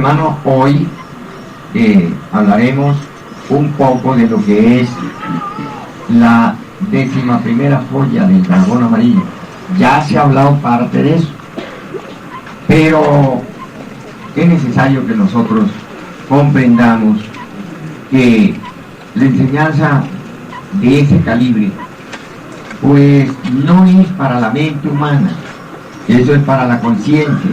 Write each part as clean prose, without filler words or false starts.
hermano, hoy hablaremos un poco de lo que es la 11ª joya del dragón amarillo. Ya se ha hablado parte de eso, pero es necesario que nosotros comprendamos que la enseñanza de ese calibre pues no es para la mente humana, eso es para la conciencia,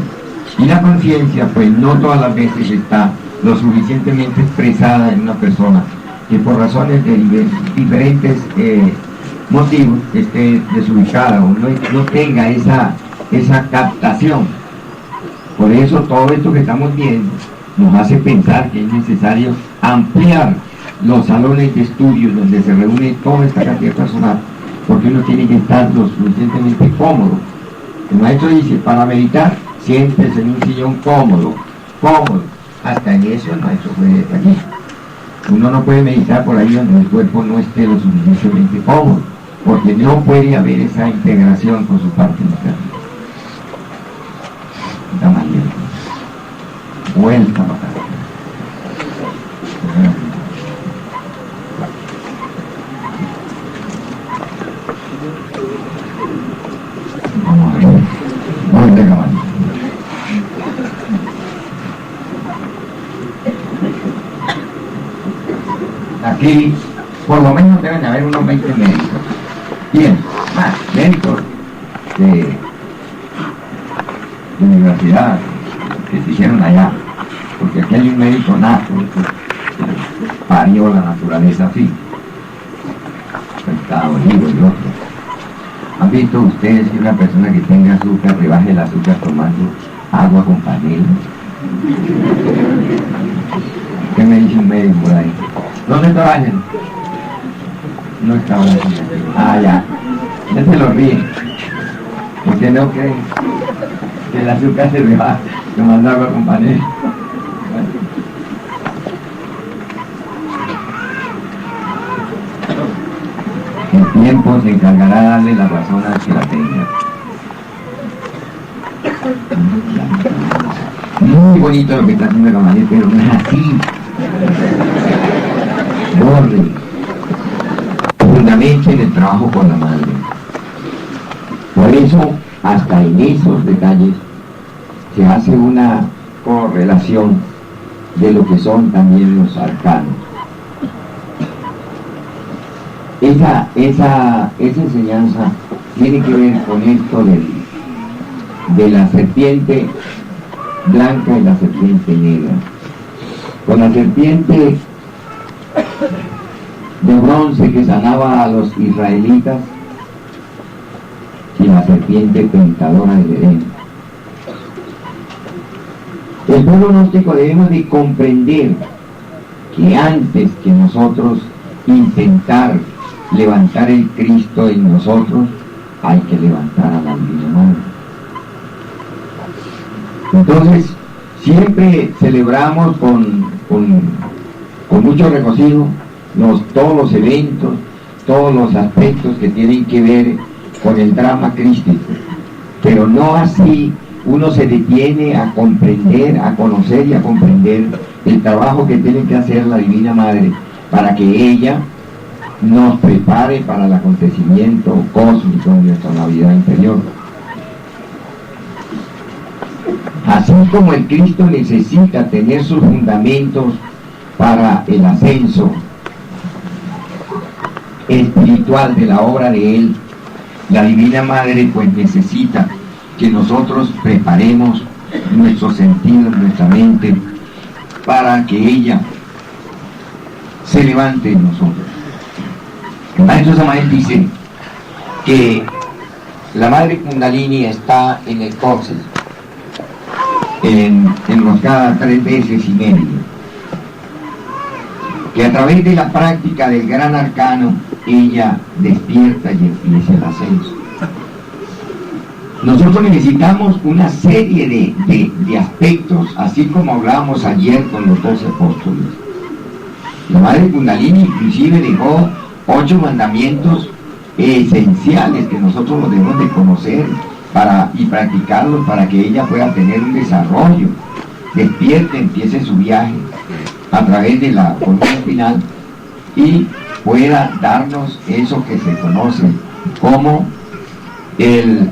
y la conciencia pues no todas las veces está lo suficientemente expresada en una persona que por razones de diferentes motivos esté desubicada o no tenga esa captación. Por eso todo esto que estamos viendo nos hace pensar que es necesario ampliar los salones de estudios donde se reúne toda esta cantidad de personas, porque uno tiene que estar lo suficientemente cómodo. El maestro dice, para meditar, siéntese en un sillón cómodo. Hasta en eso el maestro fue aquí. Uno no puede meditar por ahí donde el cuerpo no esté lo suficientemente cómodo, porque no puede haber esa integración con su parte interna. Vuelta para acá. Vamos a ver. Vuelta caballo. Aquí por lo menos deben haber unos 20 médicos. Bien, más médicos de universidad que se hicieron allá, porque aquí hay un médico nato que parió la naturaleza así, Estados Unidos y otros. ¿Han visto ustedes que una persona que tenga azúcar rebaje el azúcar tomando agua con panela? ¿Qué me dice un médico por ahí? ¿Dónde trabajan? No está hablando. Ah, ya se lo ríe, porque no creen que el azúcar se rebaja tomando agua con panela. El tiempo se encargará de darle la razón al que la tenga. Muy bonito lo que está haciendo Gamaliel, pero no es así. Borre, fundamenten el trabajo con la madre. Por eso, hasta en esos detalles se hace una correlación de lo que son también los arcanos. Esa enseñanza tiene que ver con esto de la serpiente blanca y la serpiente negra. Con la serpiente de bronce que sanaba a los israelitas y la serpiente tentadora del Edén. El pueblo gnóstico debemos de comprender que antes que nosotros intentar levantar el Cristo en nosotros, hay que levantar a la Divina Madre. Entonces, siempre celebramos con mucho regocijo todos los eventos, todos los aspectos que tienen que ver con el drama crístico, pero no así uno se detiene a comprender, a conocer y a comprender el trabajo que tiene que hacer la Divina Madre para que ella nos prepare para el acontecimiento cósmico de nuestra Navidad interior. Así como el Cristo necesita tener sus fundamentos para el ascenso espiritual de la obra de Él, la Divina Madre pues necesita que nosotros preparemos nuestros sentidos, nuestra mente, para que ella se levante en nosotros. El maestro Samael dice que la Madre Kundalini está en el coxis, enroscada 3 veces y medio, que a través de la práctica del gran arcano ella despierta y empieza el ascenso. Nosotros necesitamos una serie de aspectos, así como hablábamos ayer con los 12 apóstoles. La Madre Kundalini inclusive dejó 8 mandamientos esenciales que nosotros los debemos de conocer y practicarlos para que ella pueda tener un desarrollo despierte, empiece su viaje a través de la columna espinal y pueda darnos eso que se conoce como el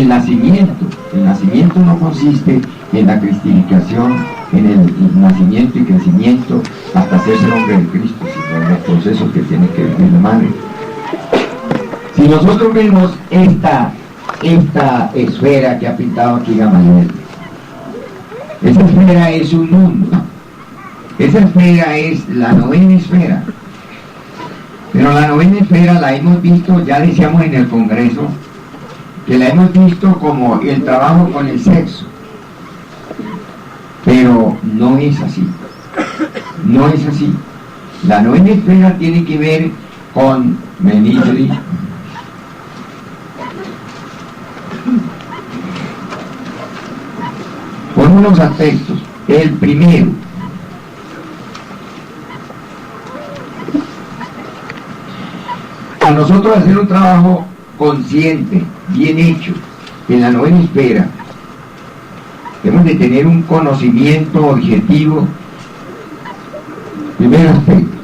nacimiento. El nacimiento no consiste en la cristificación, en el nacimiento y crecimiento hasta hacerse el hombre de Cristo, sino en los procesos que tiene que vivir la madre. Si nosotros vemos esta esfera que ha pintado aquí Gamaliel, esa esfera es un mundo, esa esfera es la novena esfera, pero la novena esfera la hemos visto, ya decíamos en el Congreso, que la hemos visto como el trabajo con el sexo, pero no es así, no es así. La novena esfera tiene que ver con ministry, con unos aspectos. El primero, a nosotros hacer un trabajo consciente, bien hecho, en la novena esfera, debemos de tener un conocimiento objetivo. Primer aspecto,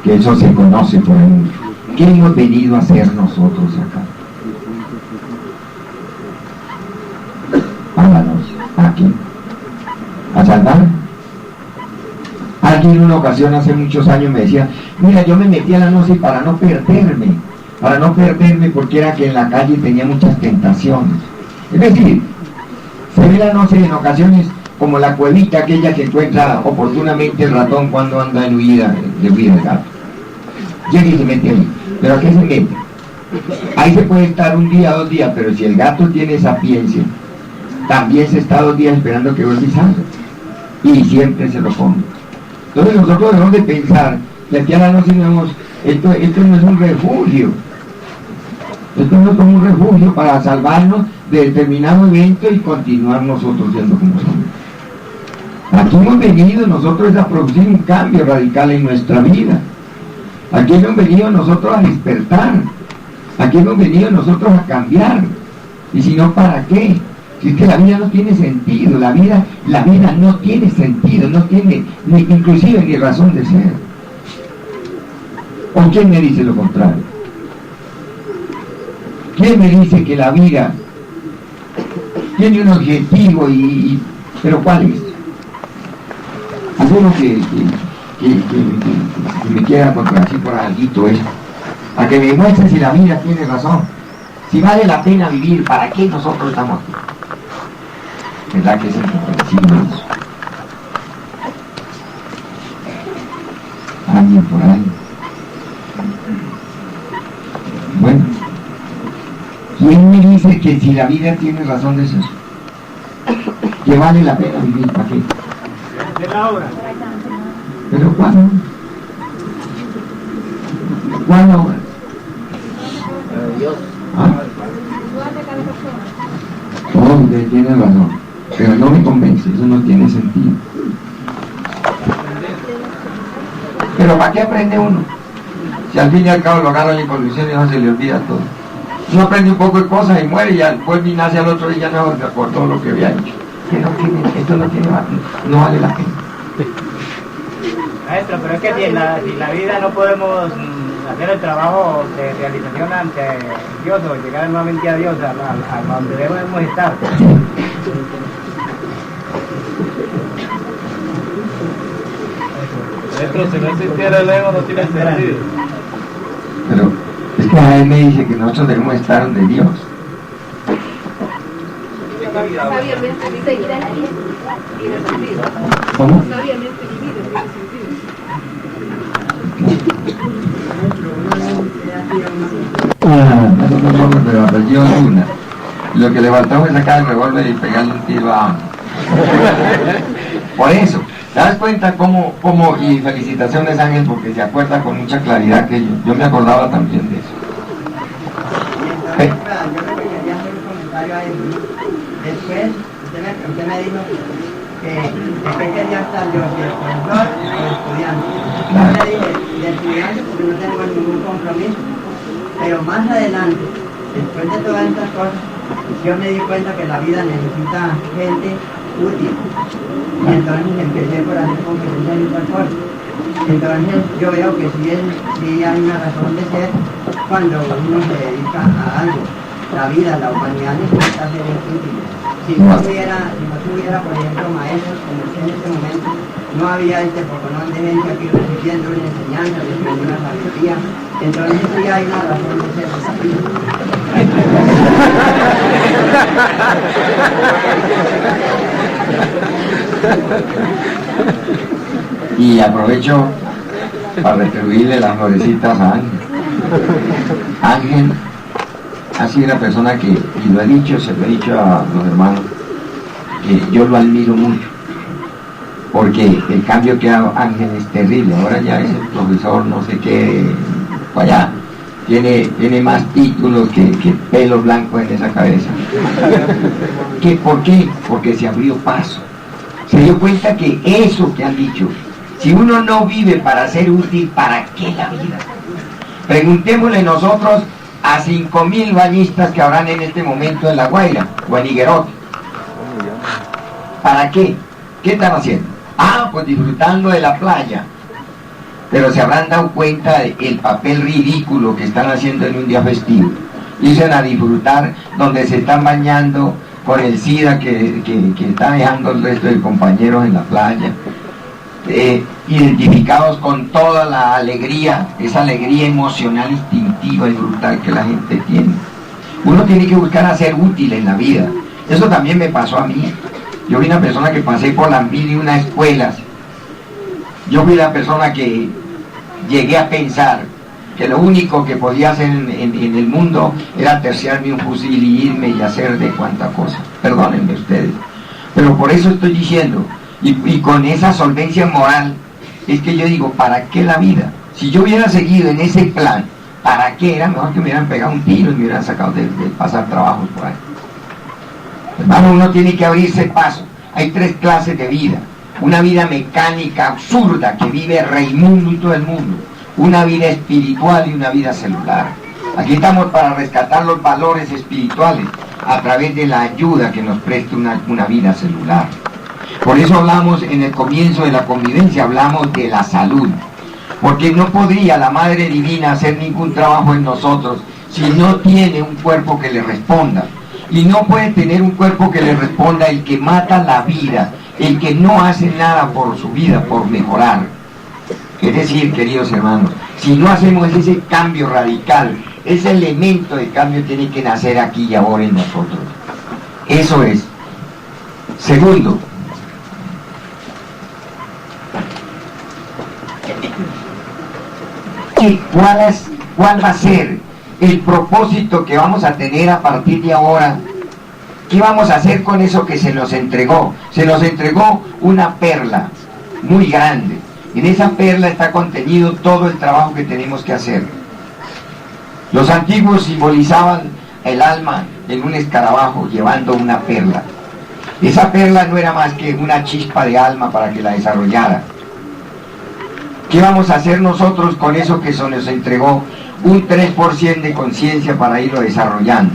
que eso se conoce por el mundo. ¿Qué hemos venido a hacer nosotros acá? Háblanos, ¿a quién? ¿A salvar? Alguien en una ocasión hace muchos años me decía, mira, yo me metí a la noche para no perderme porque era que en la calle tenía muchas tentaciones. Es decir, se ve la noche en ocasiones como la cuevita aquella que encuentra oportunamente el ratón cuando anda en huida del gato. Llega y se mete ahí. ¿Pero a qué se mete? Ahí se puede estar un día, 2 días, pero si el gato tiene sapiencia, también se está 2 días esperando que vuelva y salga. Y siempre se lo come. Entonces nosotros debemos de pensar que aquí a la noche vemos, esto no es un refugio. Esto no es como un refugio para salvarnos de determinado evento y continuar nosotros siendo como somos. Aquí hemos venido nosotros a producir un cambio radical en nuestra vida. Aquí hemos venido nosotros a despertar. Aquí hemos venido nosotros a cambiar. Y si no, ¿para qué? Si es que la vida no tiene sentido, la vida no tiene sentido, no tiene inclusive ni razón de ser. ¿O quién me dice lo contrario? ¿Quién me dice que la vida tiene un objetivo pero cuál es? Alguno que me quiera contradecir por algo eso, a que me muestre si la vida tiene razón, si vale la pena vivir, ¿para qué nosotros estamos aquí? ¿Verdad que es incomprensible eso? Alguien por ahí. Bueno, ¿quién me dice que si la vida tiene razón de ser? Que vale la pena vivir, ¿para qué? De la obra. ¿Pero cuándo? ¿Cuál obra? Dios. ¿Ah? Oh, usted tiene razón, pero no me convence, eso no tiene sentido. Pero ¿para qué aprende uno? Si al fin y al cabo lo agarran en condición y no se le olvida todo. Uno aprende un poco de cosas y muere y ya vuelve y nace al otro día no por todo lo que había hecho. Esto no vale la pena. Maestro, pero es que si la vida no podemos hacer el trabajo de realización ante Dios o llegar nuevamente a Dios, a donde debemos estar. Maestro, si no existiera el ego no tiene sentido. Pero es que a él me dice que nosotros debemos estar donde Dios. ¿Cómo? No, pero apellido Luna. Lo que le faltaba fue sacar el revólver y pegarle un tiro a... Por eso, ¿te das cuenta cómo, y felicitaciones Ángel, porque se acuerda con mucha claridad que yo me acordaba también de eso? Yo le quería hacer un comentario a eso. Después, usted me dijo que después quería estar yo, si el profesor o el estudiante. Yo le dije, de estudiante porque no tengo ningún compromiso. Pero más adelante, después de todas estas cosas, yo me di cuenta que la vida necesita gente útil. Y entonces empecé por hacer conferencias en transporte. Entonces yo veo que sí hay una razón de ser cuando uno se dedica a algo. La vida, la humanidad necesita ser útil. Si no tuviera, por ejemplo, maestros como usted en este momento, no había este poconón de gente aquí recibiendo una enseñanza, recibiendo una sabiduría. Entonces sí hay una razón de ser de esa vida. Y aprovecho para retribuirle las florecitas a Ángel. Ángel ha sido una persona que, y lo he dicho, se lo he dicho a los hermanos, que yo lo admiro mucho, porque el cambio que ha dado Ángel es terrible. Ahora ya es el profesor no sé qué, allá, tiene más títulos que pelo blanco en esa cabeza. ¿Por qué? Porque se abrió paso. Se dio cuenta que eso que han dicho, si uno no vive para ser útil, ¿para qué la vida? Preguntémosle nosotros a 5.000 bañistas que habrán en este momento en La Guaira o en Higuerote. ¿Para qué? ¿Qué están haciendo? Pues disfrutando de la playa. Pero se habrán dado cuenta del papel ridículo que están haciendo en un día festivo. Dicen a disfrutar donde se están bañando con el SIDA que está dejando el resto de compañeros en la playa. Identificados con toda la alegría, esa alegría emocional, instintiva y brutal que la gente tiene. Uno tiene que buscar a ser útil en la vida. Eso también me pasó a mí. Yo fui una persona que pasé por las 1001 escuelas. Yo fui la persona que llegué a pensar que lo único que podía hacer en el mundo era terciarme un fusil y irme y hacer de cuanta cosa. Perdónenme ustedes. Pero por eso estoy diciendo, y con esa solvencia moral, es que yo digo, ¿para qué la vida? Si yo hubiera seguido en ese plan, ¿para qué? Era mejor que me hubieran pegado un tiro y me hubieran sacado de pasar trabajos por ahí. Hermano, uno tiene que abrirse paso. Hay 3 clases de vida. Una vida mecánica, absurda, que vive Raimundo y todo el mundo. Una vida espiritual y una vida celular. Aquí estamos para rescatar los valores espirituales a través de la ayuda que nos presta una vida celular. Por eso hablamos en el comienzo de la convivencia, hablamos de la salud. Porque no podría la Madre Divina hacer ningún trabajo en nosotros si no tiene un cuerpo que le responda. Y no puede tener un cuerpo que le responda el que mata la vida, el que no hace nada por su vida, por mejorar. Es decir, queridos hermanos, si no hacemos ese cambio radical, ese elemento de cambio tiene que nacer aquí y ahora en nosotros. Eso es. Segundo, ¿cuál va a ser el propósito que vamos a tener a partir de ahora? ¿Qué vamos a hacer con eso que se nos entregó? Se nos entregó una perla muy grande. En esa perla está contenido todo el trabajo que tenemos que hacer. Los antiguos simbolizaban el alma en un escarabajo llevando una perla. Esa perla no era más que una chispa de alma para que la desarrollara. ¿Qué vamos a hacer nosotros con eso que se nos entregó? Un 3% de conciencia para irlo desarrollando,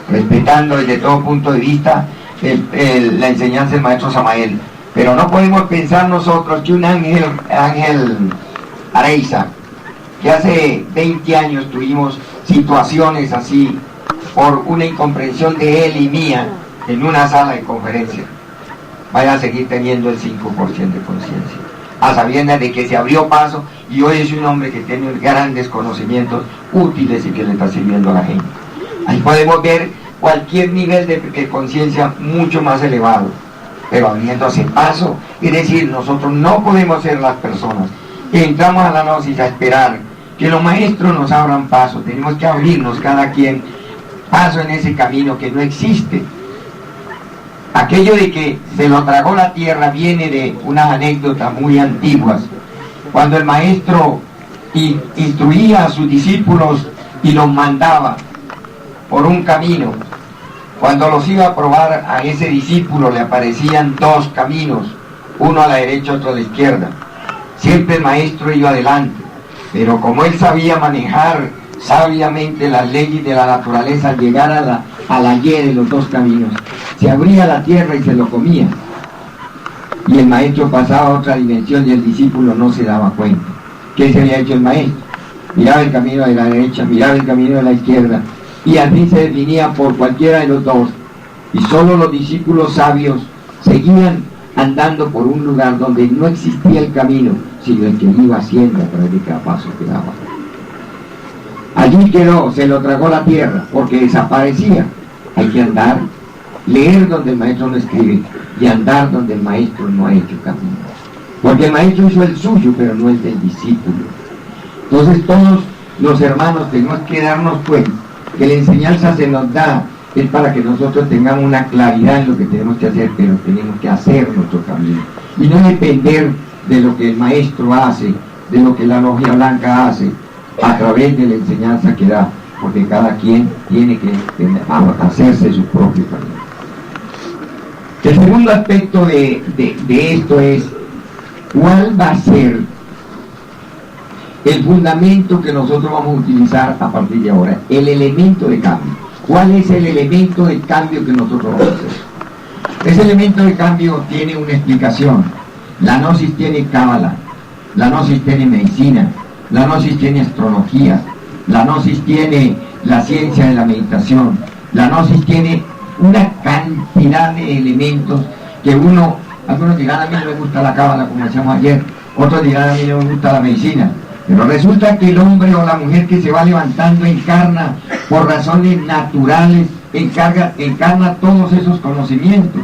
respetando desde todo punto de vista la enseñanza del maestro Samael. Pero no podemos pensar nosotros que un Ángel Areiza, que hace 20 años tuvimos situaciones así por una incomprensión de él y mía en una sala de conferencia, vaya a seguir teniendo el 5% de conciencia, a sabiendas de que se abrió paso y hoy es un hombre que tiene grandes conocimientos útiles y que le está sirviendo a la gente. Ahí podemos ver cualquier nivel de conciencia mucho más elevado, pero abriéndose paso. Es decir, nosotros no podemos ser las personas que entramos a la gnosis a esperar que los maestros nos abran paso. Tenemos que abrirnos cada quien paso en ese camino que no existe. Aquello de que se lo tragó la tierra viene de unas anécdotas muy antiguas, cuando el maestro instruía a sus discípulos y los mandaba por un camino. Cuando los iba a probar a ese discípulo le aparecían 2 caminos, uno a la derecha, otro a la izquierda. Siempre el maestro iba adelante, pero como él sabía manejar sabiamente las leyes de la naturaleza, al llegar a la Y de los dos caminos. Se abría la tierra y se lo comía. Y el maestro pasaba a otra dimensión y el discípulo no se daba cuenta. ¿Qué se había hecho el maestro? Miraba el camino de la derecha, miraba el camino de la izquierda, y al fin se definía por cualquiera de los dos. Y solo los discípulos sabios seguían andando por un lugar donde no existía el camino, sino el que iba haciendo a través de cada paso que daba. Allí quedó, se lo tragó la tierra, porque desaparecía. Hay que andar, leer donde el maestro no escribe, y andar donde el maestro no ha hecho camino. Porque el maestro hizo el suyo, pero no el del discípulo. Entonces todos los hermanos tenemos que darnos cuenta que la enseñanza se nos da, es para que nosotros tengamos una claridad en lo que tenemos que hacer, pero tenemos que hacer nuestro camino. Y no depender de lo que el maestro hace, de lo que la logia blanca hace, a través de la enseñanza que da, porque cada quien tiene que hacerse su propio camino. El segundo aspecto de esto es, ¿cuál va a ser el fundamento que nosotros vamos a utilizar a partir de ahora? El elemento de cambio. ¿Cuál es el elemento de cambio que nosotros vamos a hacer? Ese elemento de cambio tiene una explicación. La gnosis tiene cábala, la gnosis tiene medicina, la gnosis tiene astrología, la gnosis tiene la ciencia de la meditación, la gnosis tiene una cantidad de elementos que algunos dirán: a mí no me gusta la cábala, como decíamos ayer, otros dirán: a mí no me gusta la medicina. Pero resulta que el hombre o la mujer que se va levantando encarna por razones naturales, encarna todos esos conocimientos.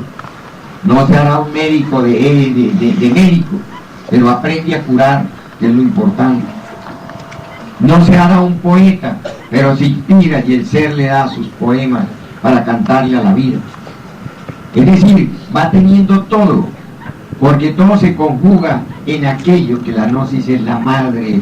No se hará un médico de médico, pero aprende a curar, que es lo importante. No se hará un poeta, pero se inspira y el ser le da sus poemas para cantarle a la vida. Es decir, va teniendo todo, porque todo se conjuga en aquello que la gnosis es la madre.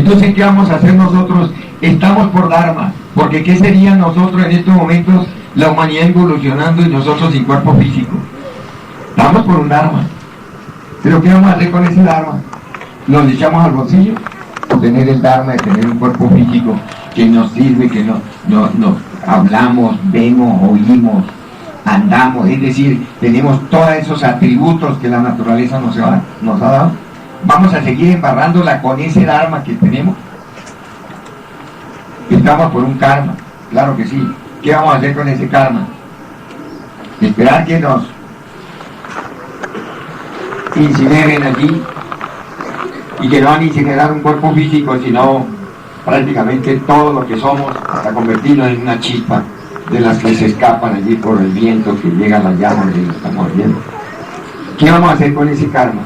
Entonces, ¿qué vamos a hacer nosotros? Estamos por Dharma, porque ¿qué sería nosotros en estos momentos, la humanidad evolucionando y nosotros sin cuerpo físico? Estamos por un Dharma. Pero ¿qué vamos a hacer con ese Dharma? ¿Nos le echamos al bolsillo? Tener el Dharma de tener un cuerpo físico que nos sirve, que no hablamos, vemos, oímos, andamos, es decir, tenemos todos esos atributos que la naturaleza nos ha dado. ¿Vamos a seguir embarrándola con ese Dharma que tenemos? Estamos por un karma, claro que sí. ¿Qué vamos a hacer con ese karma? Esperar que nos incineren allí, y que no van a incinerar un cuerpo físico, sino prácticamente todo lo que somos, hasta convertirnos en una chispa de las que se escapan allí por el viento que llega a las llamas y estamos viendo. ¿Qué vamos a hacer con ese karma?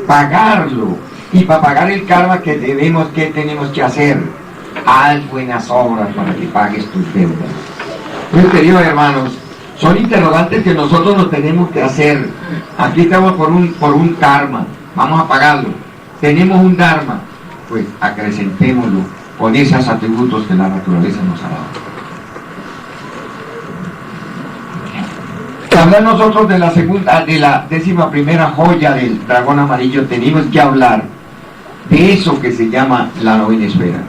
Pagarlo. Y para pagar el karma ¿qué tenemos que hacer? Haz buenas obras para que pagues tus deudas. Pues, queridos hermanos, son interrogantes que nosotros nos tenemos que hacer. Aquí estamos por un karma, vamos a pagarlo. Tenemos un dharma, pues acrecentémoslo con esos atributos que la naturaleza nos ha dado. Hablar nosotros de la 11ª joya del dragón amarillo, tenemos que hablar de eso que se llama la novena esfera.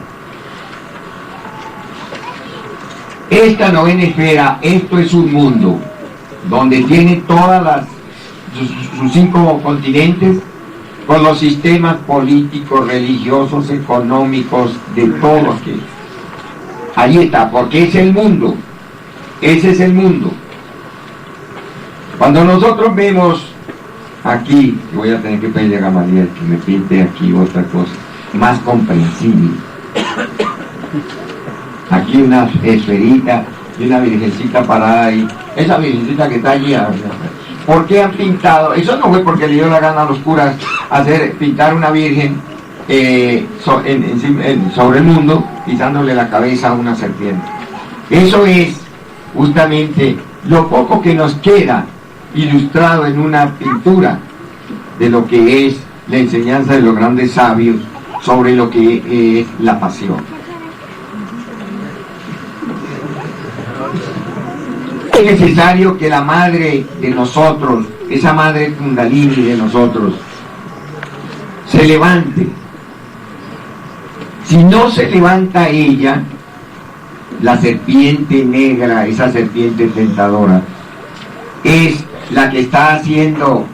Esta novena esfera, esto es un mundo donde tiene todas sus 5 continentes, con los sistemas políticos, religiosos, económicos, de todo aquello. Ahí está, porque es el mundo. Ese es el mundo. Cuando nosotros vemos aquí, voy a tener que pedirle a Gamaliel que me pinte aquí otra cosa, más comprensible. Aquí una esferita y una virgencita parada ahí. Esa virgencita que está allí, ¿por qué han pintado? Eso no fue porque le dio la gana a los curas pintar una virgen sobre el mundo, pisándole la cabeza a una serpiente. Eso es justamente lo poco que nos queda ilustrado en una pintura de lo que es la enseñanza de los grandes sabios sobre lo que es la pasión. Es necesario que la madre de nosotros, esa madre Kundalini de nosotros, se levante. Si no se levanta ella, la serpiente negra, esa serpiente tentadora, es la que está haciendo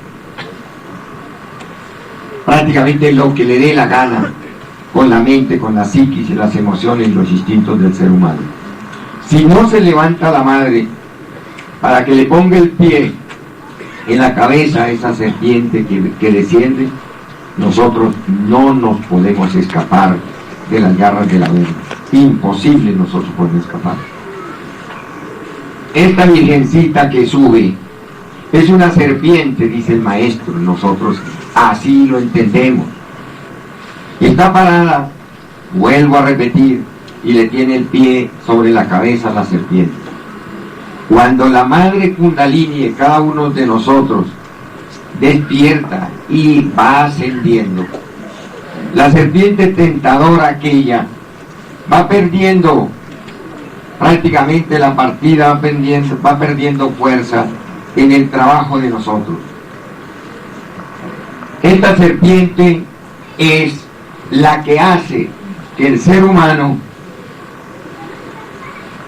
prácticamente lo que le dé la gana con la mente, con la psiquis y las emociones y los instintos del ser humano. Si no se levanta la madre para que le ponga el pie en la cabeza a esa serpiente que desciende, nosotros no nos podemos escapar de las garras de la Verna. Imposible nosotros poder escapar. Esta virgencita que sube es una serpiente, dice el maestro, nosotros así lo entendemos. Está parada, vuelvo a repetir, y le tiene el pie sobre la cabeza a la serpiente. Cuando la madre Kundalini de cada uno de nosotros despierta y va ascendiendo, la serpiente tentadora aquella va perdiendo prácticamente la partida, va perdiendo fuerza en el trabajo de nosotros. Esta serpiente es la que hace que el ser humano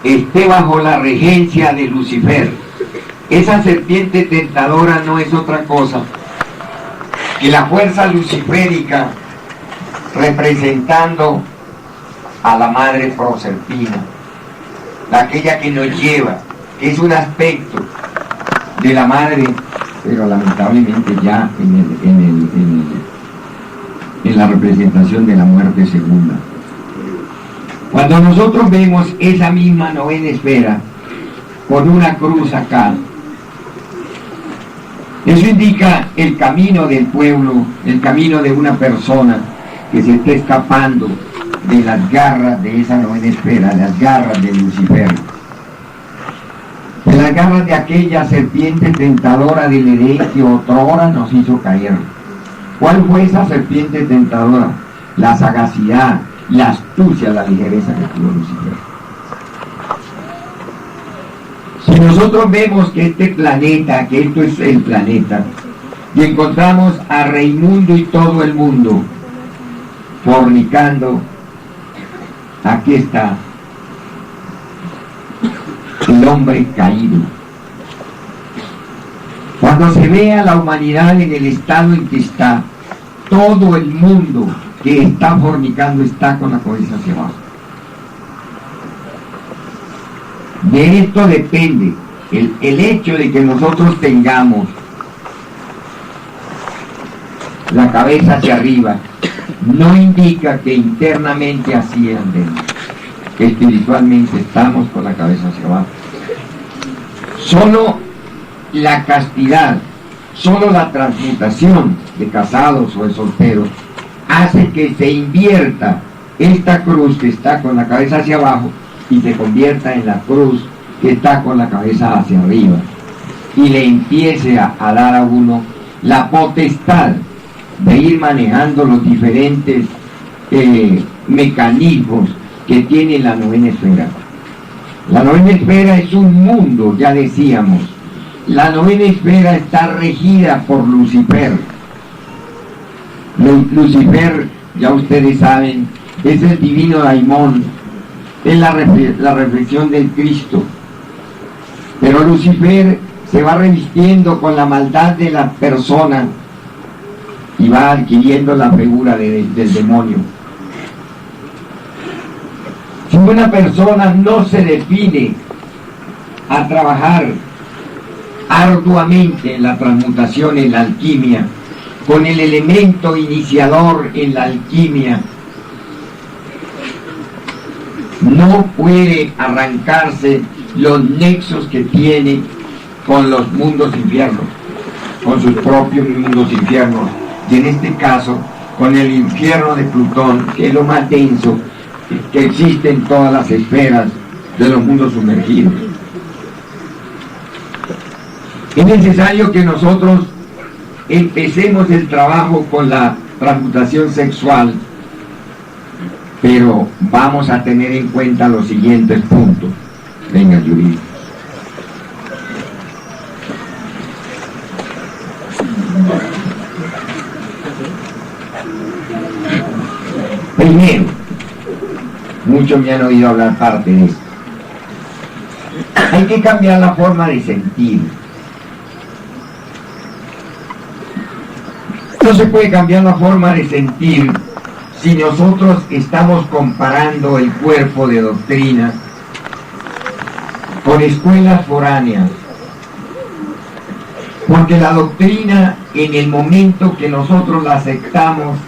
esté bajo la regencia de Lucifer. Esa serpiente tentadora no es otra cosa que la fuerza luciférica representando a la madre Proserpina, aquella que nos lleva, que es un aspecto de la madre, pero lamentablemente ya en la representación de la muerte segunda. Cuando nosotros vemos esa misma novena esfera con una cruz acá, eso indica el camino del pueblo, el camino de una persona que se está escapando de las garras de esa novena esfera, las garras de Lucifer. La las garras de aquella serpiente tentadora del Edén que otrora nos hizo caer. ¿Cuál fue esa serpiente tentadora? La sagacidad, la astucia, la ligereza que tuvo Lucifer. Si nosotros vemos que este planeta, que esto es el planeta, y encontramos a Raimundo y todo el mundo fornicando, aquí está el hombre caído. Cuando se ve a la humanidad en el estado en que está, todo el mundo que está fornicando está con la cabeza hacia abajo. De esto depende el hecho de que nosotros tengamos la cabeza hacia arriba, no indica que internamente así andemos, que espiritualmente estamos con la cabeza hacia abajo. Solo la castidad, solo la transmutación de casados o de solteros hace que se invierta esta cruz que está con la cabeza hacia abajo y se convierta en la cruz que está con la cabeza hacia arriba, y le empiece a dar a uno la potestad de ir manejando los diferentes mecanismos que tiene la novena esfera. La novena esfera es un mundo, ya decíamos. La novena esfera está regida por Lucifer. Lucifer, ya ustedes saben, es el divino daimón, es la reflexión del Cristo. Pero Lucifer se va revistiendo con la maldad de la persona y va adquiriendo la figura del demonio. Si una persona no se define a trabajar arduamente en la transmutación, en la alquimia, con el elemento iniciador en la alquimia, no puede arrancarse los nexos que tiene con los mundos infiernos, con sus propios mundos infiernos, y en este caso con el infierno de Plutón, que es lo más denso que existe en todas las esferas de los mundos sumergidos. Es necesario que nosotros empecemos el trabajo con la transmutación sexual, pero vamos a tener en cuenta los siguientes puntos. Venga, Yuri. Primero, muchos me han oído hablar parte de esto. Hay que cambiar la forma de sentir. No se puede cambiar la forma de sentir si nosotros estamos comparando el cuerpo de doctrina con escuelas foráneas. Porque la doctrina, en el momento que nosotros la aceptamos,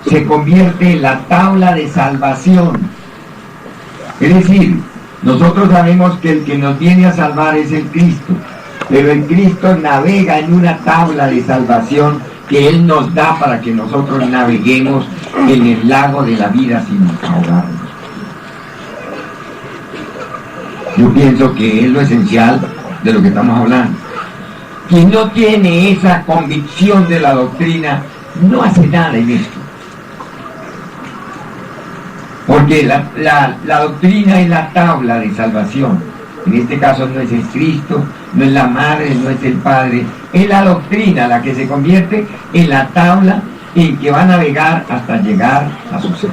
se convierte en la tabla de salvación. Es decir, nosotros sabemos que el que nos viene a salvar es el Cristo, pero el Cristo navega en una tabla de salvación que Él nos da para que nosotros naveguemos en el lago de la vida sin ahogarnos. Yo pienso que es lo esencial de lo que estamos hablando. Quien no tiene esa convicción de la doctrina no hace nada en esto. Porque la doctrina es la tabla de salvación. En este caso no es el Cristo, no es la Madre, no es el Padre. Es la doctrina la que se convierte en la tabla en que va a navegar hasta llegar a su ser.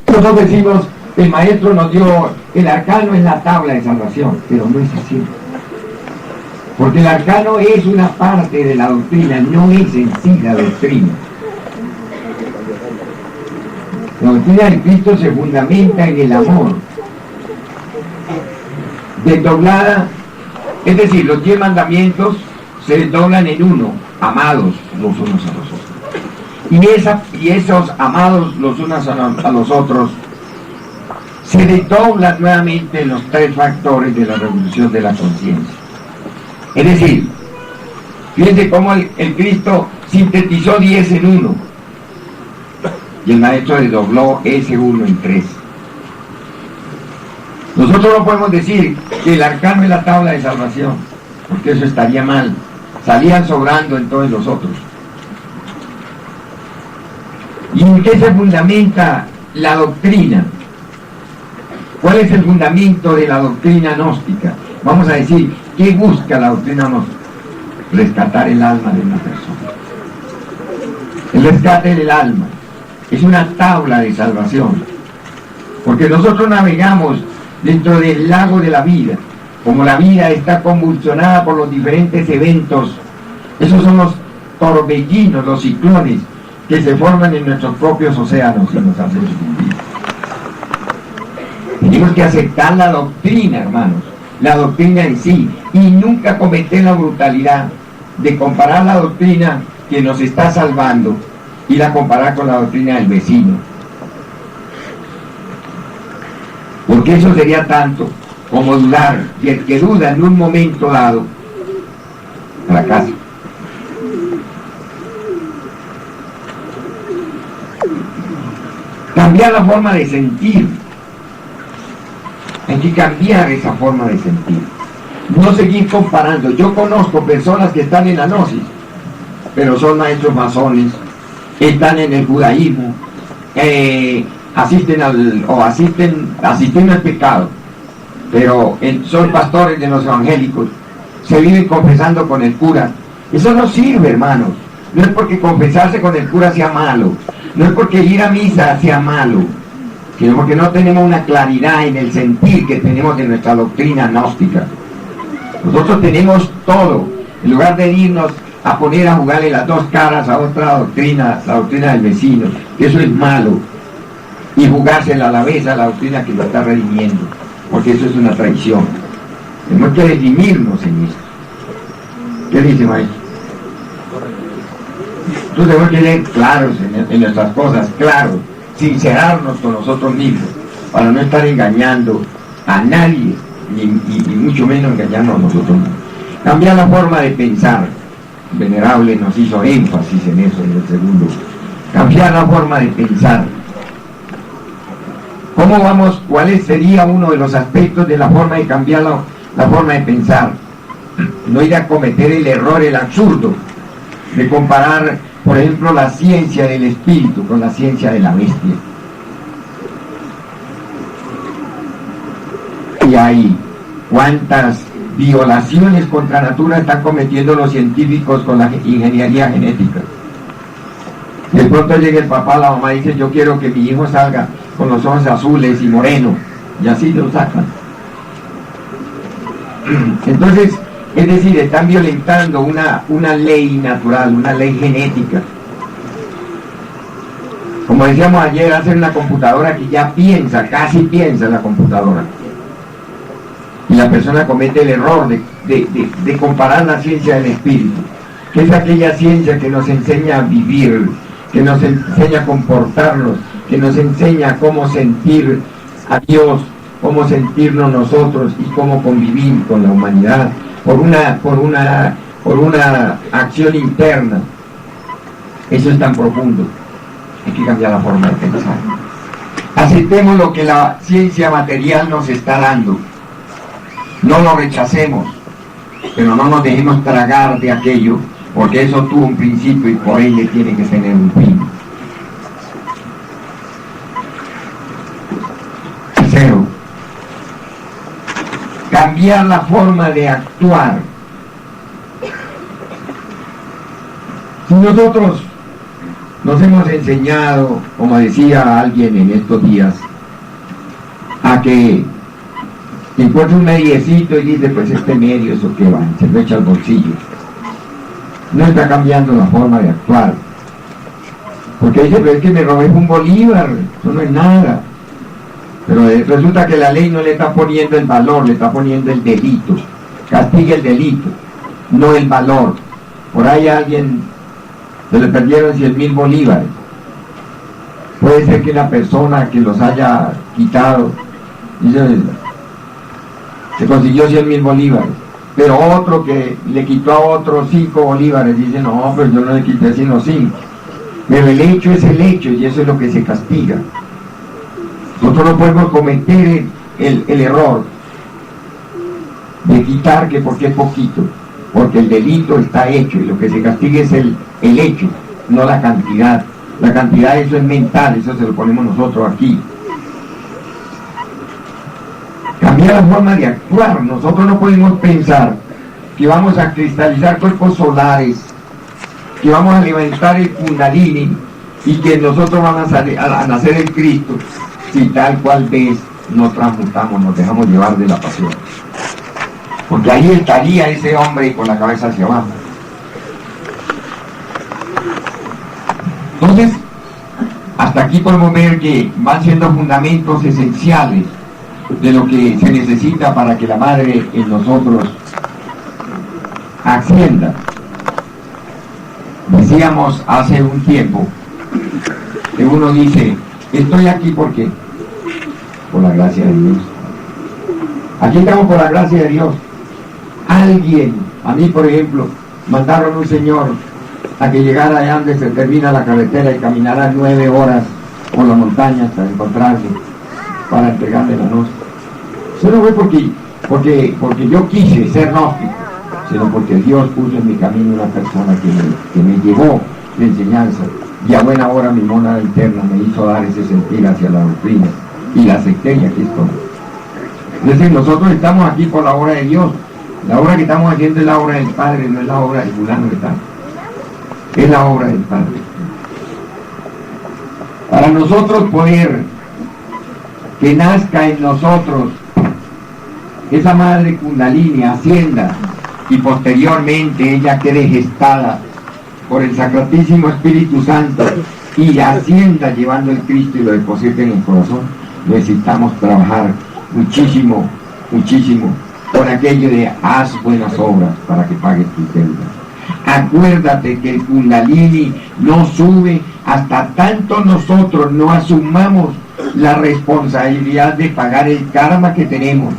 Nosotros decimos, el maestro nos dio, el arcano es la tabla de salvación, pero no es así. Porque el arcano es una parte de la doctrina, no es en sí la doctrina. La doctrina de Cristo se fundamenta en el amor. Desdoblada, es decir, los 10 mandamientos se desdoblan en uno, amados los unos a los otros. Y esos amados los unos a los otros se desdoblan nuevamente en los 3 factores de la revolución de la conciencia. Es decir, Fíjense cómo el Cristo sintetizó 10 en 1. Y el maestro desdobló ese 1 en 3. Nosotros no podemos decir que el arcano es la tabla de salvación, porque eso estaría mal. Salían sobrando entonces los otros. ¿Y en qué se fundamenta la doctrina? ¿Cuál es el fundamento de la doctrina gnóstica? Vamos a decir, ¿qué busca la doctrina gnóstica? Rescatar el alma de una persona. El rescate del alma es una tabla de salvación, porque nosotros navegamos dentro del lago de la vida. Como la vida está convulsionada por los diferentes eventos, esos son los torbellinos, los ciclones que se forman en nuestros propios océanos y nos hacen sucumbir. Tenemos que aceptar la doctrina, hermanos, la doctrina en sí, y nunca cometer la brutalidad de comparar la doctrina que nos está salvando y la comparar con la doctrina del vecino, porque eso sería tanto como dudar, y el que duda en un momento dado fracasa. Cambiar la forma de sentir. Hay que cambiar esa forma de sentir. No seguir comparando. Yo conozco personas que están en la gnosis, pero son maestros masones, están en el judaísmo, asisten al pecado, pero son pastores de los evangélicos, se viven confesando con el cura. Eso no sirve, hermanos. No es porque confesarse con el cura sea malo, no es porque ir a misa sea malo, sino porque no tenemos una claridad en el sentir que tenemos de nuestra doctrina gnóstica. Nosotros tenemos todo, en lugar de irnos a poner a jugarle las dos caras a otra doctrina, la doctrina del vecino, que eso es malo, y jugársela a la vez a la doctrina que lo está redimiendo, porque eso es una traición. Tenemos que redimirnos en esto. ¿Qué dice, maestro? Entonces tenemos que ser claros en nuestras cosas, claros, sincerarnos con nosotros mismos, para no estar engañando a nadie, y mucho menos engañarnos a nosotros mismos. Cambiar la forma de pensar. Venerable nos hizo énfasis en eso en el segundo. Cambiar la forma de pensar. ¿Cómo vamos? ¿Cuál sería uno de los aspectos de la forma de cambiar la forma de pensar? No ir a cometer el error, el absurdo, de comparar, por ejemplo, la ciencia del espíritu con la ciencia de la bestia. Y ahí, ¿cuántas violaciones contra natura están cometiendo los científicos con la ingeniería genética? De pronto llega el papá, la mamá dice, yo quiero que mi hijo salga con los ojos azules y moreno, y así lo sacan. Entonces, es decir, están violentando una ley natural, una ley genética. Como decíamos ayer, hacen una computadora que ya piensa, casi piensa la computadora. Y la persona comete el error de comparar la ciencia del espíritu, que es aquella ciencia que nos enseña a vivir, que nos enseña a comportarnos, que nos enseña cómo sentir a Dios, cómo sentirnos nosotros y cómo convivir con la humanidad por una acción interna. Eso es tan profundo. Hay que cambiar la forma de pensar. Aceptemos lo que la ciencia material nos está dando. No lo rechacemos, pero no nos dejemos tragar de aquello, porque eso tuvo un principio y por ello tiene que tener un fin. Tercero, cambiar la forma de actuar. Si nosotros nos hemos enseñado, como decía alguien en estos días, a que encuentra un mediecito y dice, pues este medio, eso que va, se lo echa al bolsillo. No está cambiando la forma de actuar. Porque dice, pero es que me robé un bolívar, eso no es nada. Pero resulta que la ley no le está poniendo el valor, le está poniendo el delito. Castiga el delito, no el valor. Por ahí a alguien se le perdieron 100.000 bolívares. Puede ser que la persona que los haya quitado, dice, se consiguió 100.000 bolívares, Pero otro que le quitó a otro 5 bolívares, dice, no, pero yo no le quité sino 5. Pero el hecho es el hecho y eso es lo que se castiga. Nosotros no podemos cometer el error de quitar que porque es poquito, porque el delito está hecho y lo que se castiga es el hecho, no la cantidad. La cantidad, eso es mental, eso se lo ponemos nosotros aquí. Cambiar la forma de actuar. Nosotros no podemos pensar que vamos a cristalizar cuerpos solares, que vamos a levantar el Kundalini y que nosotros vamos a nacer en Cristo, si tal cual vez nos transmutamos, nos dejamos llevar de la pasión. Porque ahí estaría ese hombre con la cabeza hacia abajo. Entonces, hasta aquí podemos ver que van siendo fundamentos esenciales de lo que se necesita para que la madre en nosotros ascienda. Decíamos hace un tiempo que uno dice, estoy aquí ¿por qué? Por la gracia de Dios. Aquí estamos por la gracia de Dios. Alguien, a mí por ejemplo, mandaron un señor a que llegara allá donde se termina la carretera y caminara 9 horas por la montaña hasta encontrarse para entregarle la noche. Eso no fue porque yo quise ser gnóstico, sino porque Dios puso en mi camino una persona que me llevó de enseñanza y a buena hora mi mónada interna me hizo dar ese sentir hacia la doctrina y la acepté y aquí estoy. Es decir, nosotros estamos aquí por la obra de Dios. La obra que estamos haciendo es la obra del Padre, no es la obra de fulano de tal. Es la obra del Padre. Para nosotros poder que nazca en nosotros esa madre Kundalini, ascienda y posteriormente ella quede gestada por el Sacratísimo Espíritu Santo y ascienda llevando el Cristo y lo deposite en el corazón, necesitamos trabajar muchísimo, muchísimo con aquello de haz buenas obras para que pagues tus deudas. Acuérdate que el Kundalini no sube hasta tanto nosotros no asumamos la responsabilidad de pagar el karma que tenemos.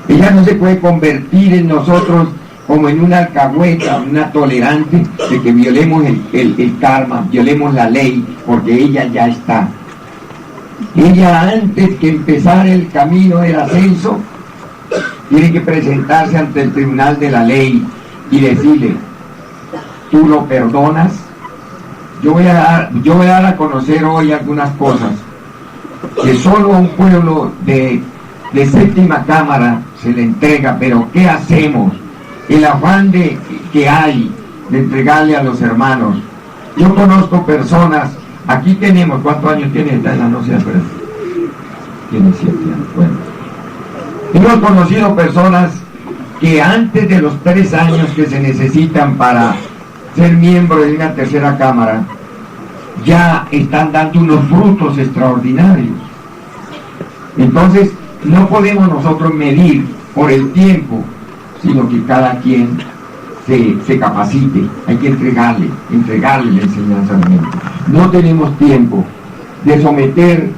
Ella no se puede convertir en nosotros como en una alcahueta, una tolerante de que violemos el karma, violemos la ley, porque ella ya está. Ella antes que empezar el camino del ascenso, tiene que presentarse ante el tribunal de la ley y decirle, tú lo perdonas. Yo voy a dar a conocer hoy algunas cosas que solo a un pueblo de séptima cámara se le entrega, pero ¿qué hacemos? El afán que hay de entregarle a los hermanos. Yo conozco personas, aquí tenemos, ¿cuántos años tiene? Está en la no sé, pero tiene 7 años, bueno. Hemos conocido personas que antes de los 3 años que se necesitan para ser miembro de una tercera cámara, ya están dando unos frutos extraordinarios. Entonces, no podemos nosotros medir por el tiempo, sino que cada quien se capacite. Hay que entregarle la enseñanza a la mente. No tenemos tiempo de someter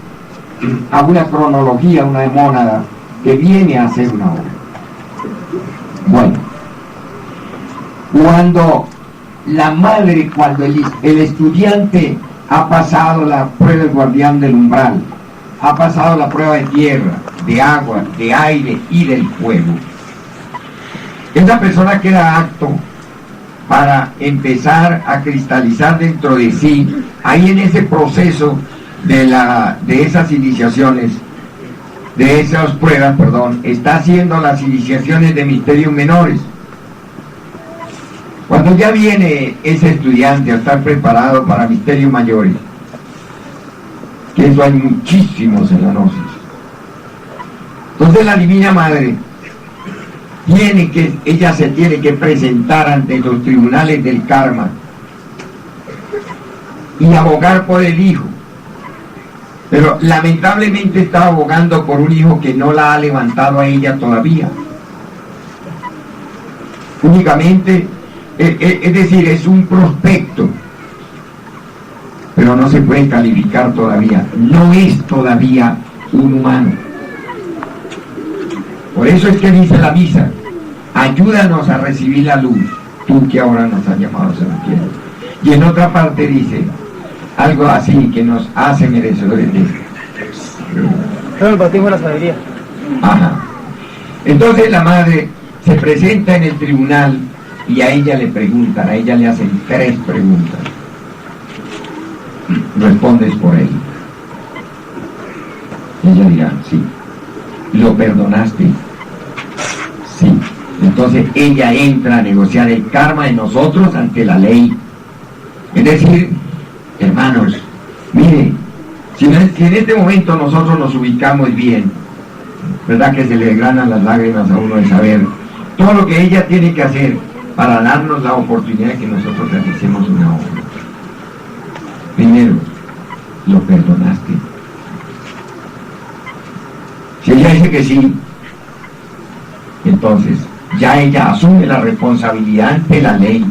a una cronología, una mónada que viene a hacer una obra. Bueno, cuando la madre, cuando el estudiante ha pasado la prueba del guardián del umbral, ha pasado la prueba de tierra, de agua, de aire y del fuego, esa persona queda apto para empezar a cristalizar dentro de sí, ahí en ese proceso de esas iniciaciones, de esas pruebas, está haciendo las iniciaciones de misterios menores. Cuando ya viene ese estudiante a estar preparado para misterios mayores, que eso hay muchísimos en la gnosis, entonces la Divina Madre ella se tiene que presentar ante los tribunales del karma y abogar por el hijo. Pero lamentablemente está abogando por un hijo que no la ha levantado a ella todavía. Únicamente, es decir, es un prospecto, pero no se puede calificar todavía. No es todavía un humano. Por eso es que dice la misa, ayúdanos a recibir la luz, tú que ahora nos has llamado a ser fieles. Y en otra parte dice algo así, que nos hace merecedores de esto. Todo el bautismo de la sabiduría. Ajá. Entonces la madre se presenta en el tribunal y a ella le preguntan, a ella le hacen 3 preguntas. Respondes por él. Ella dirá, sí. ¿Lo perdonaste? Sí. Entonces ella entra a negociar el karma de nosotros ante la ley. Es decir, hermanos, mire, si en este momento nosotros nos ubicamos bien, ¿verdad que se le desgranan las lágrimas a uno de saber todo lo que ella tiene que hacer para darnos la oportunidad de que nosotros realicemos una obra? Primero, ¿lo perdonaste? Si ella dice que sí, entonces ya ella asume la responsabilidad ante la ley.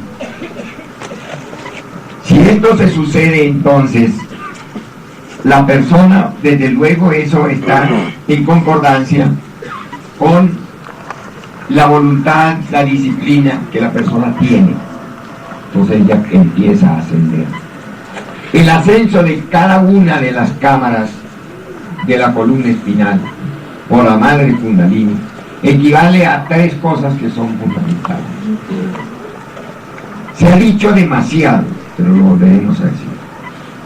Si esto se sucede, entonces la persona, desde luego, eso está en concordancia con la voluntad, la disciplina que la persona tiene. Entonces ella empieza a ascender. El ascenso de cada una de las cámaras de la columna espinal por la madre Kundalini equivale a 3 cosas que son fundamentales. Se ha dicho demasiado, pero lo volveremos a decir.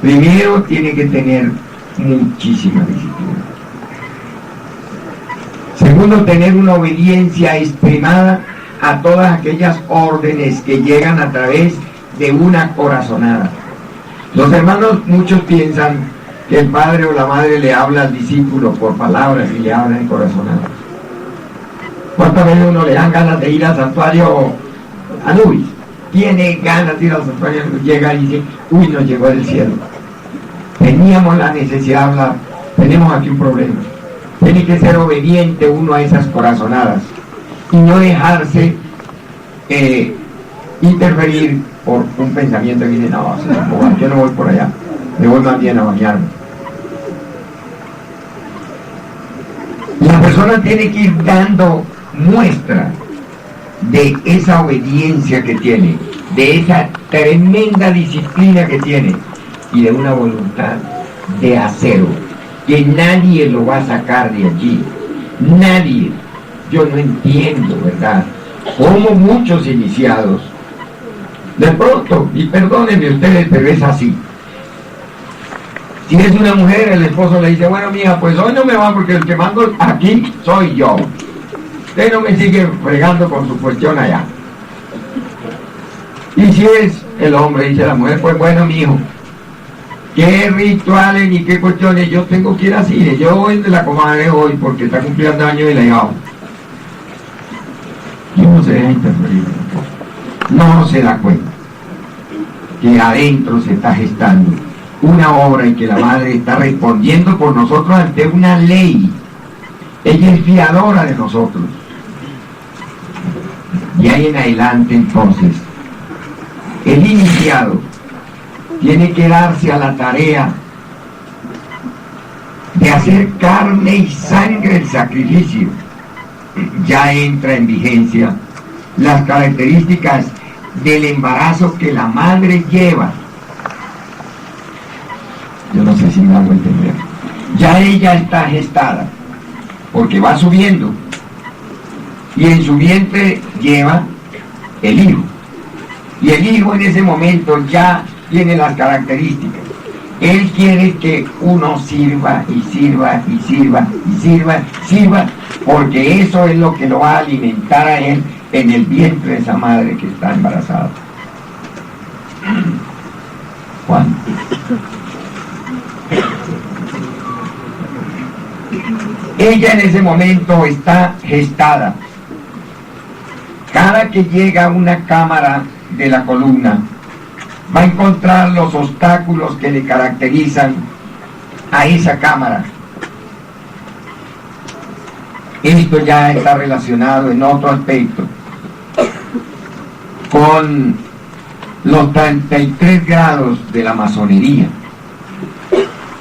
Primero, tiene que tener muchísima disciplina. Segundo, tener una obediencia extremada a todas aquellas órdenes que llegan a través de una corazonada. Los hermanos, muchos piensan que el padre o la madre le habla al discípulo por palabras y le habla en corazonada. ¿Cuántas veces uno le dan ganas de ir al santuario Anubis? Tiene ganas de ir al santuario, llega y dice, uy, nos llegó del cielo. Teníamos la necesidad de hablar, tenemos aquí un problema. Tiene que ser obediente uno a esas corazonadas y no dejarse interferir por un pensamiento que dice, no, yo no voy por allá, me voy más bien a bañarme. La persona tiene que ir dando muestra de esa obediencia que tiene, de esa tremenda disciplina que tiene y de una voluntad de acero, que nadie lo va a sacar de allí, nadie. Yo no entiendo, ¿verdad?, como muchos iniciados, de pronto, y perdónenme ustedes, pero es así. Si es una mujer, el esposo le dice, bueno, mija, pues hoy no me va porque el que mando aquí soy yo. Usted no me sigue fregando con su cuestión allá. Y si es el hombre, dice la mujer, pues bueno, mijo, qué rituales ni qué cuestiones yo tengo que ir así. Yo voy de la comadre hoy porque está cumpliendo años y la hija. Y uno se deja interferir. No se da cuenta que adentro se está gestando una obra y que la madre está respondiendo por nosotros ante una ley. Ella es fiadora de nosotros. Y ahí en adelante, entonces, el iniciado tiene que darse a la tarea de hacer carne y sangre el sacrificio. Ya entra en vigencia las características del embarazo que la madre lleva. Yo no sé si me hago entender. Ya ella está gestada, porque va subiendo, y en su vientre lleva el hijo. Y el hijo en ese momento ya tiene las características. Él quiere que uno sirva y sirva y sirva y sirva, porque eso es lo que lo va a alimentar a él en el vientre de esa madre que está embarazada. Juan. Ella en ese momento está gestada. Cada que llega a una cámara de la columna, va a encontrar los obstáculos que le caracterizan a esa cámara. Esto ya está relacionado en otro aspecto con los 33 grados de la masonería.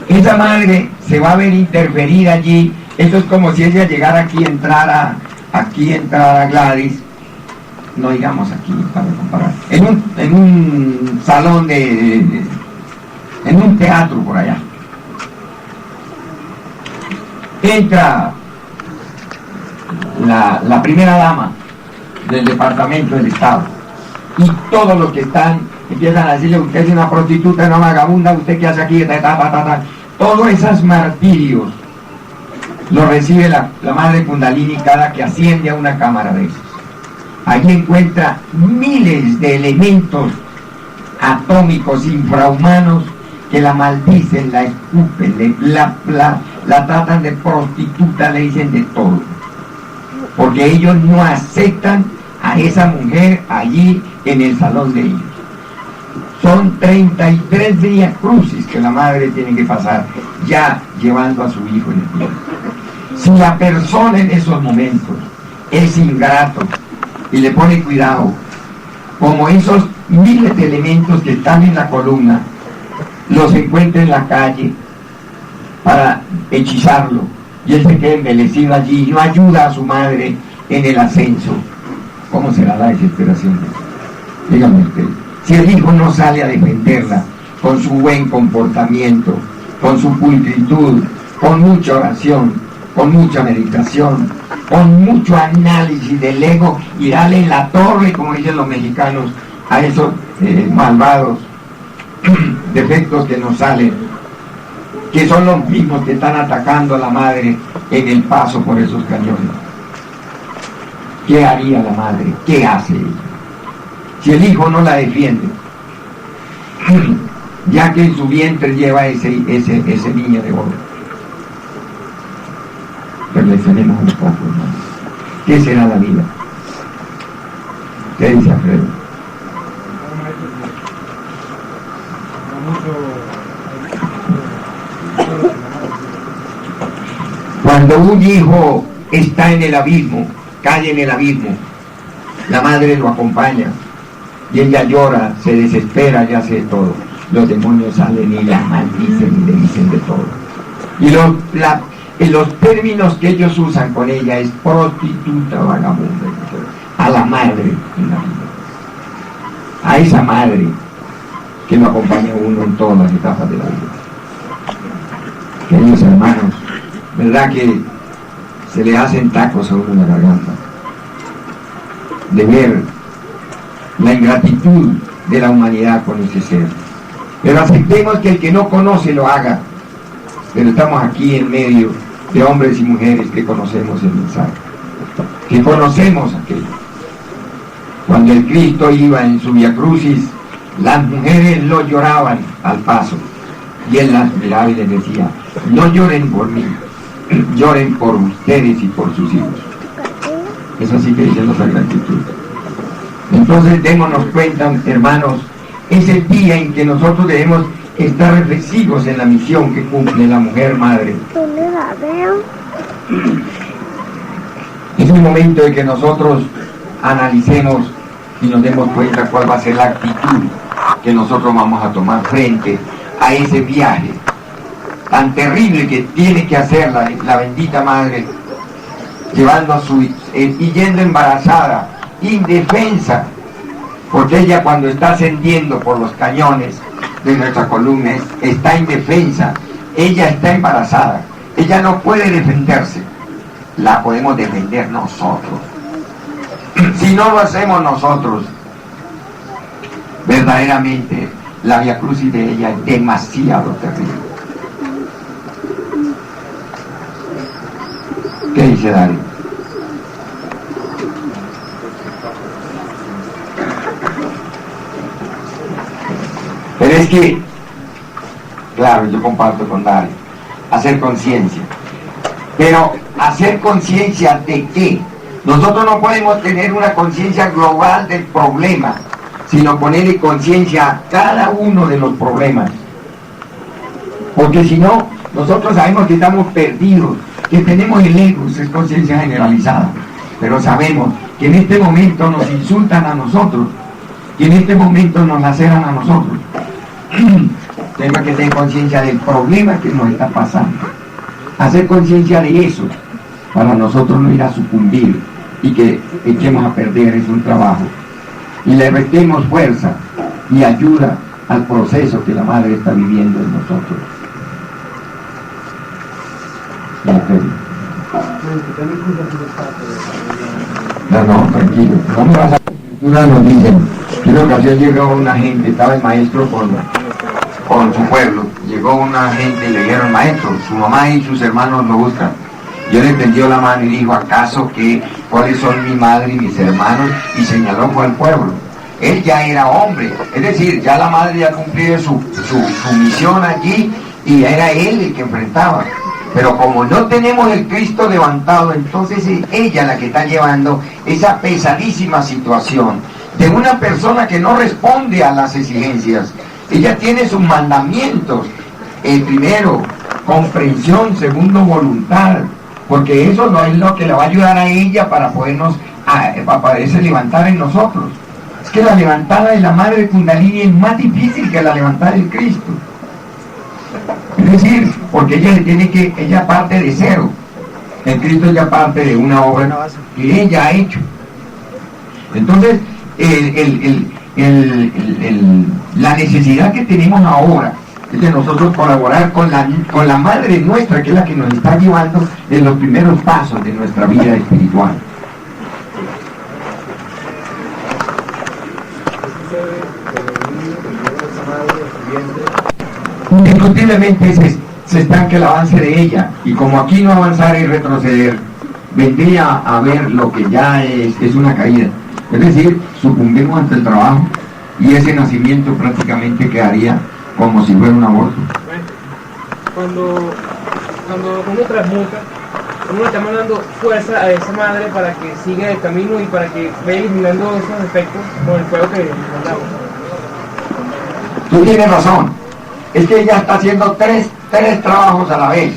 Esa madre se va a ver interferida allí Eso es como si ella llegara aquí, entrara Gladys, no digamos aquí para comparar, en un salón en un teatro por allá. Entra la primera dama del Departamento del Estado y todos los que están empiezan a decirle: usted es una prostituta, una vagabunda, usted qué hace aquí, todos esos martirios lo recibe la madre Kundalini cada que asciende a una cámara de esas. Allí encuentra miles de elementos atómicos infrahumanos que la maldicen, la escupen, la tratan de prostituta, le dicen de todo, porque ellos no aceptan a esa mujer allí en el salón de ellos. Son 33 días crucis que la madre tiene que pasar ya llevando a su hijo en el cielo. Si la persona en esos momentos es ingrato y le pone cuidado, como esos miles de elementos que están en la columna, los encuentra en la calle para hechizarlo, y él se queda embelecido allí y no ayuda a su madre en el ascenso, ¿cómo será la desesperación? Dígame usted, si el hijo no sale a defenderla con su buen comportamiento, con su pulcritud, con mucha oración, con mucha meditación, con mucho análisis del ego, y darle en la torre, como dicen los mexicanos, a esos malvados defectos que nos salen, que son los mismos que están atacando a la madre en el paso por esos cañones. ¿Qué haría la madre? ¿Qué hace ella? Si el hijo no la defiende, ya que en su vientre lleva ese niño de oro. Reflexionemos un poco, hermanos. ¿Qué será la vida? ¿Qué dice Alfredo? Cuando un hijo está en el abismo, cae en el abismo, la madre lo acompaña y ella llora, se desespera y hace todo. Los demonios salen y la maldicen y le dicen de todo. Y los términos que ellos usan con ella es prostituta, vagabunda, a la madre en la vida, a esa madre que lo acompaña a uno en todas las etapas de la vida. Queridos hermanos, ¿verdad que se le hacen tacos a uno en la garganta de ver la ingratitud de la humanidad con ese ser? Pero aceptemos que el que no conoce lo haga. Pero estamos aquí en medio de hombres y mujeres que conocemos el mensaje, que conocemos aquello. Cuando el Cristo iba en su Via Crucis, las mujeres lo lloraban al paso, y él las miraba y les decía: no lloren por mí, lloren por ustedes y por sus hijos. Eso sí que dice nuestra gratitud. Entonces démonos cuenta, hermanos, es el día en que nosotros debemos estar reflexivos en la misión que cumple la mujer madre. ¿Dónde la veo? Es un momento de que nosotros analicemos y nos demos cuenta cuál va a ser la actitud que nosotros vamos a tomar frente a ese viaje tan terrible que tiene que hacer la bendita madre, llevando a su y yendo embarazada, indefensa, porque ella, cuando está ascendiendo por los cañones de nuestra columna, está indefensa, ella está embarazada, ella no puede defenderse. La podemos defender nosotros. Si no lo hacemos nosotros, verdaderamente la Via Crucis de ella es demasiado terrible. ¿Qué dice Darío? Pero es que, claro, yo comparto con Darío, hacer conciencia. Pero, ¿hacer conciencia de qué? Nosotros no podemos tener una conciencia global del problema, sino ponerle conciencia a cada uno de los problemas. Porque si no, nosotros sabemos que estamos perdidos, que tenemos el ego, es conciencia generalizada. Pero sabemos que en este momento nos insultan a nosotros, que en este momento nos laceran a nosotros. Tenemos que tener conciencia del problema que nos está pasando. hacer conciencia de eso, para nosotros no ir a sucumbir y que echemos a perder es un trabajo. Y le restemos fuerza y ayuda al proceso que la madre está viviendo en nosotros. No, tranquilo, no me vas a... Una nos dicen, que en una ocasión llegó una gente, estaba el maestro con su pueblo, llegó una gente y le dijeron, maestro, su mamá y sus hermanos lo buscan. Yo le tendió la mano y dijo, ¿acaso cuáles son mi madre y mis hermanos? Y señaló por el pueblo. Él ya era hombre, es decir, ya la madre ya cumplió su misión allí y era él el que enfrentaba. Pero como no tenemos el Cristo levantado, entonces es ella la que está llevando esa pesadísima situación de una persona que no responde a las exigencias. Ella tiene sus mandamientos. Primero, comprensión. Segundo, voluntad. Porque eso no es lo que le va a ayudar a ella para poderse levantar en nosotros. Es que la levantada de la madre Kundalini es más difícil que la levantada del Cristo. Es decir, porque ella parte de cero. El Cristo ya parte de una obra que ella ha hecho. Entonces, la necesidad que tenemos ahora es de nosotros colaborar con la madre nuestra, que es la que nos está llevando en los primeros pasos de nuestra vida espiritual. Indiscutiblemente se estanca el avance de ella, y como aquí no avanzar y retroceder, vendría a ver lo que ya es una caída. Es decir, sucumbimos ante el trabajo y ese nacimiento prácticamente quedaría como si fuera un aborto. Cuando uno transmuta, uno está mandando fuerza a esa madre para que siga el camino y para que vaya eliminando esos efectos con el fuego que mandamos. Tú tienes razón, es que ella está haciendo tres trabajos a la vez,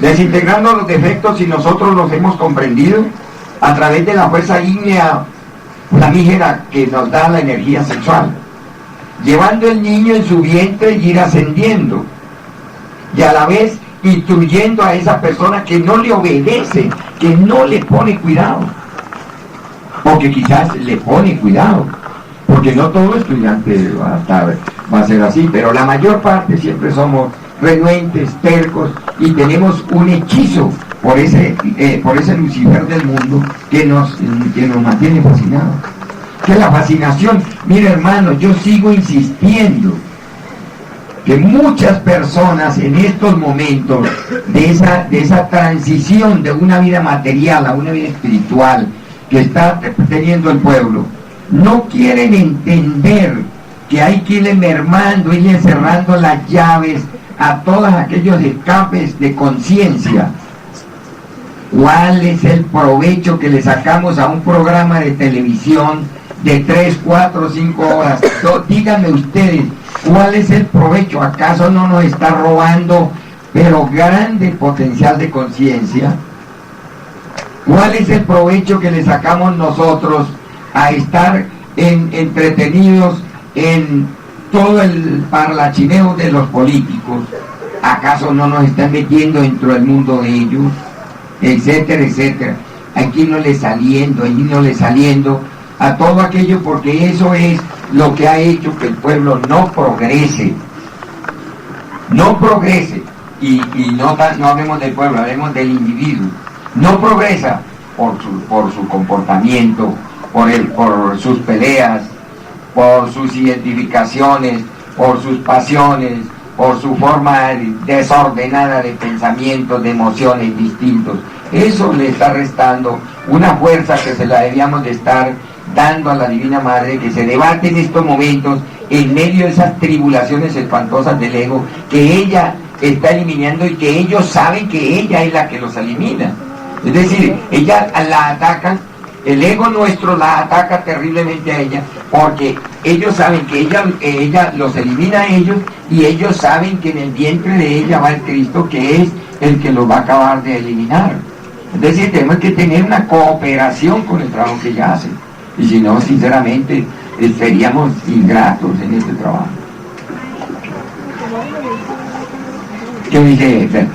desintegrando los defectos, y nosotros los hemos comprendido a través de la fuerza ígnea flamígera que nos da la energía sexual, llevando el niño en su vientre y ir ascendiendo, y a la vez instruyendo a esa persona que no le obedece, que no le pone cuidado, porque quizás le pone cuidado, porque no todo estudiante va a ser así, pero la mayor parte siempre somos renuentes, tercos, y tenemos un hechizo por ese Lucifer del mundo que nos mantiene fascinados. Que la fascinación, mire hermano, yo sigo insistiendo que muchas personas en estos momentos de esa transición de una vida material a una vida espiritual que está teniendo el pueblo, no quieren entender que hay que irle mermando, irle cerrando las llaves a todos aquellos escapes de conciencia. ¿Cuál es el provecho que le sacamos a un programa de televisión de 3, 4, 5 horas? Díganme ustedes, ¿cuál es el provecho? ¿Acaso no nos está robando, pero grande potencial de conciencia? ¿Cuál es el provecho que le sacamos nosotros a estar entretenidos en todo el parlachineo de los políticos? ¿Acaso no nos están metiendo dentro del mundo de ellos? Etcétera, etcétera. Aquí no le saliendo, allí no le saliendo a todo aquello, porque eso es lo que ha hecho que el pueblo no progrese. Y no hablemos del pueblo, hablemos del individuo. No progresa por su comportamiento, por sus peleas, por sus identificaciones, por sus pasiones, por su forma desordenada de pensamientos, de emociones distintos. Eso le está restando una fuerza que se la debíamos de estar dando a la Divina Madre, que se debate en estos momentos en medio de esas tribulaciones espantosas del ego que ella está eliminando, y que ellos saben que ella es la que los elimina. Es decir, ella la atacan, el ego nuestro la ataca terriblemente a ella, porque ellos saben que ella los elimina a ellos, y ellos saben que en el vientre de ella va el Cristo, que es el que los va a acabar de eliminar. Es decir, tenemos que tener una cooperación con el trabajo que ella hace, y si no, sinceramente, seríamos ingratos en este trabajo. ¿Qué dice Fer?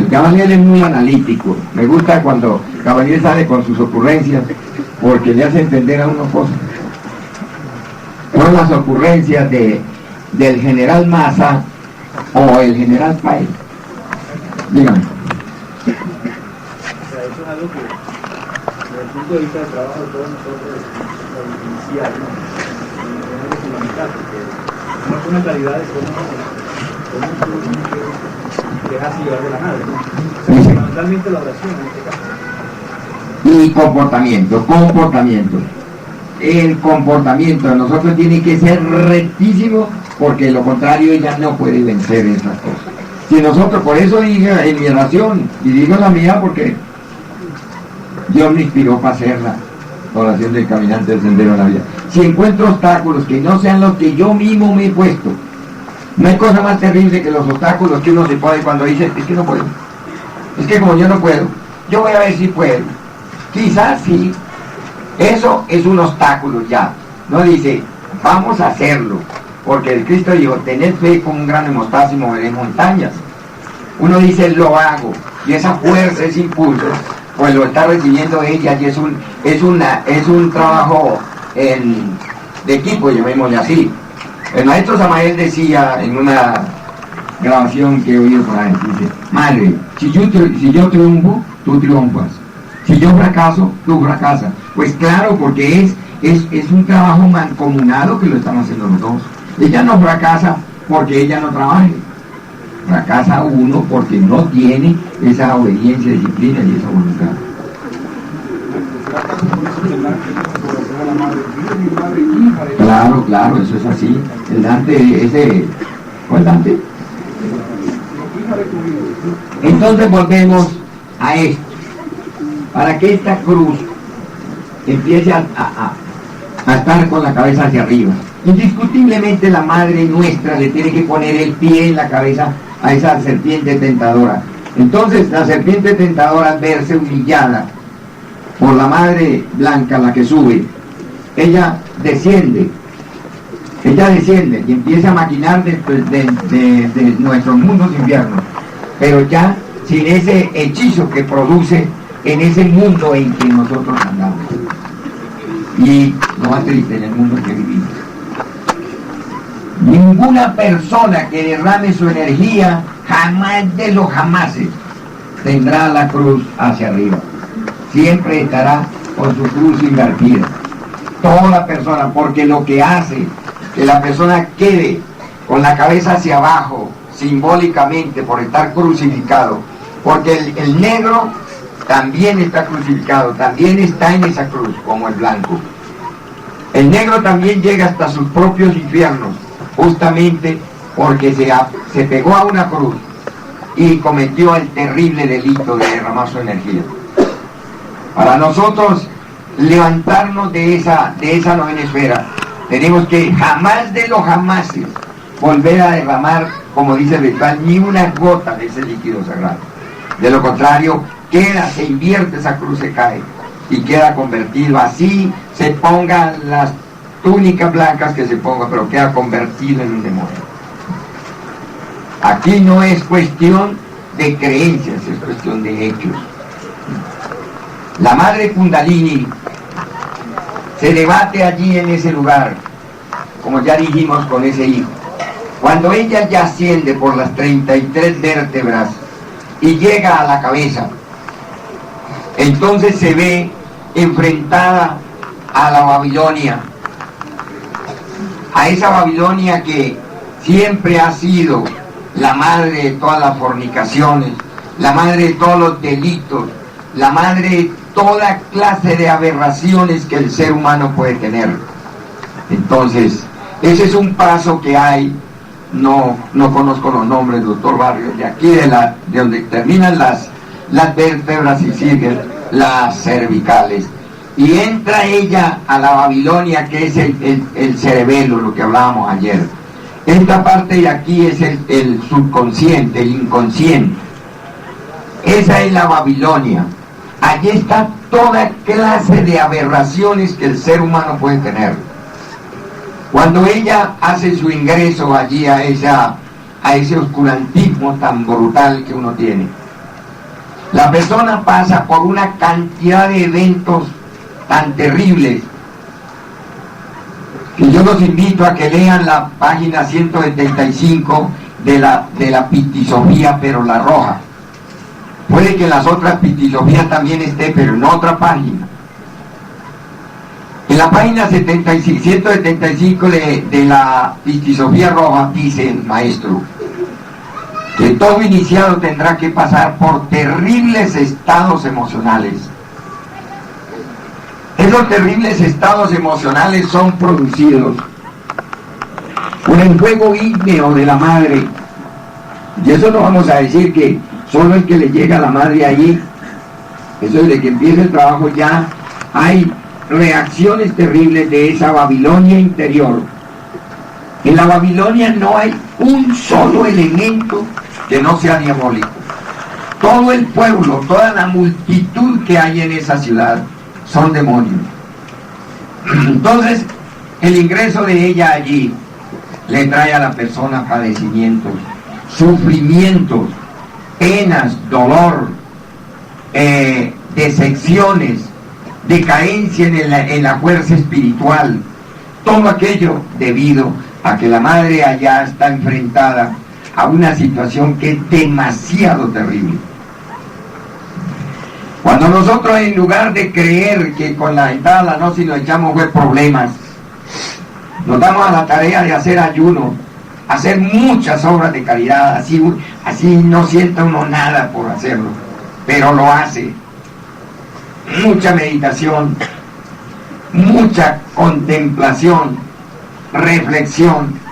Gamaliel es muy analítico. Me gusta cuando Gamaliel sale con sus ocurrencias, porque le hace entender a uno cosas. Son las ocurrencias del general Maza o el general Páez. Dígame. Eso es algo que, desde el punto de vista del trabajo de todos nosotros, los iniciar, ¿no? Es algo fundamental, porque una mentalidad de cómo dejarse llevar de la nada, ¿no? O sea, fundamentalmente la oración en este caso. Y comportamiento. El comportamiento de nosotros tiene que ser rectísimo, porque de lo contrario ella no puede vencer esas cosas. Si nosotros, por eso dije en mi oración, y digo la mía porque Dios me inspiró para hacer la oración del caminante del sendero de la vida. Si encuentro obstáculos que no sean los que yo mismo me he puesto, no hay cosa más terrible que los obstáculos que uno se pone cuando dice, es que no puedo. Es que como yo no puedo, yo voy a ver si puedo. Quizás sí, eso es un obstáculo ya. No dice, vamos a hacerlo. Porque el Cristo dijo, tened fe como un grano de mostaza y moveré montañas. Uno dice, lo hago. Y esa fuerza, ese impulso, pues lo está recibiendo ella y es un trabajo de equipo, llamémosle así. El maestro Samael decía en una grabación que he oído por ahí, dice, madre, si yo triunfo, tú triunfas. Si yo fracaso, tú fracasas. Pues claro, porque es un trabajo mancomunado que lo estamos haciendo los dos. Ella no fracasa porque ella no trabaje. Fracasa uno porque no tiene esa obediencia, disciplina y esa voluntad. Claro, eso es así. El Dante, ¿cuál Dante? Entonces volvemos a esto. Para que esta cruz empiece a estar con la cabeza hacia arriba. Indiscutiblemente la madre nuestra le tiene que poner el pie en la cabeza a esa serpiente tentadora. Entonces la serpiente tentadora, al verse humillada por la madre blanca, la que sube, ella desciende y empieza a maquinar de nuestros mundos infiernos, pero ya sin ese hechizo que produce en ese mundo en que nosotros andamos. Y lo más triste, en el mundo en que vivimos, ninguna persona que derrame su energía jamás de los jamases tendrá la cruz hacia arriba. Siempre estará con su cruz invertida. Toda persona, porque lo que hace que la persona quede con la cabeza hacia abajo, simbólicamente por estar crucificado, porque el negro también está crucificado, también está en esa cruz, como el blanco. El negro también llega hasta sus propios infiernos, justamente porque se pegó a una cruz y cometió el terrible delito de derramar su energía. Para nosotros levantarnos de esa novena esfera, tenemos que jamás de los jamases volver a derramar, como dice el ritual, ni una gota de ese líquido sagrado. De lo contrario, se invierte esa cruz, se cae y queda convertido, así se pongan las túnicas blancas que se ponga, pero queda convertido en un demonio. Aquí no es cuestión de creencias, es cuestión de hechos. La madre Kundalini se debate allí en ese lugar, como ya dijimos con ese hijo. Cuando ella ya asciende por las 33 vértebras y llega a la cabeza, entonces se ve enfrentada a la Babilonia, a esa Babilonia que siempre ha sido la madre de todas las fornicaciones, la madre de todos los delitos, la madre de toda clase de aberraciones que el ser humano puede tener. Entonces, ese es un paso que hay, no conozco los nombres, doctor Barrios, de aquí de donde terminan las vértebras y siguen las cervicales. Y entra ella a la Babilonia, que es el cerebelo, lo que hablábamos ayer. Esta parte de aquí es el subconsciente, el inconsciente. Esa es la Babilonia. allí está toda clase de aberraciones que el ser humano puede tener. Cuando ella hace su ingreso allí a ese oscurantismo tan brutal que uno tiene, la persona pasa por una cantidad de eventos tan terribles que yo los invito a que lean la página 175 de la Pistisofía, pero la roja. Puede que en las otras Pistisofías también esté, pero en otra página. En la página 175 de la Pistisofía roja dice el maestro que todo iniciado tendrá que pasar por terribles estados emocionales. Esos terribles estados emocionales son producidos por el fuego ígneo de la madre. Y eso no vamos a decir que solo el que le llega a la madre allí, eso desde que empieza el trabajo ya hay reacciones terribles de esa Babilonia interior. En la Babilonia no hay un solo elemento que no sea diabólico. Todo el pueblo, toda la multitud que hay en esa ciudad son demonios. Entonces, el ingreso de ella allí le trae a la persona padecimientos, sufrimientos, penas, dolor, decepciones, decadencia en la fuerza espiritual. Todo aquello debido a que la madre allá está enfrentada a una situación que es demasiado terrible. Cuando nosotros, en lugar de creer que con la entrada a la gnosis nos echamos problemas, nos damos a la tarea de hacer ayuno, hacer muchas obras de caridad, así no sienta uno nada por hacerlo, pero lo hace. Mucha meditación, mucha contemplación, reflexión.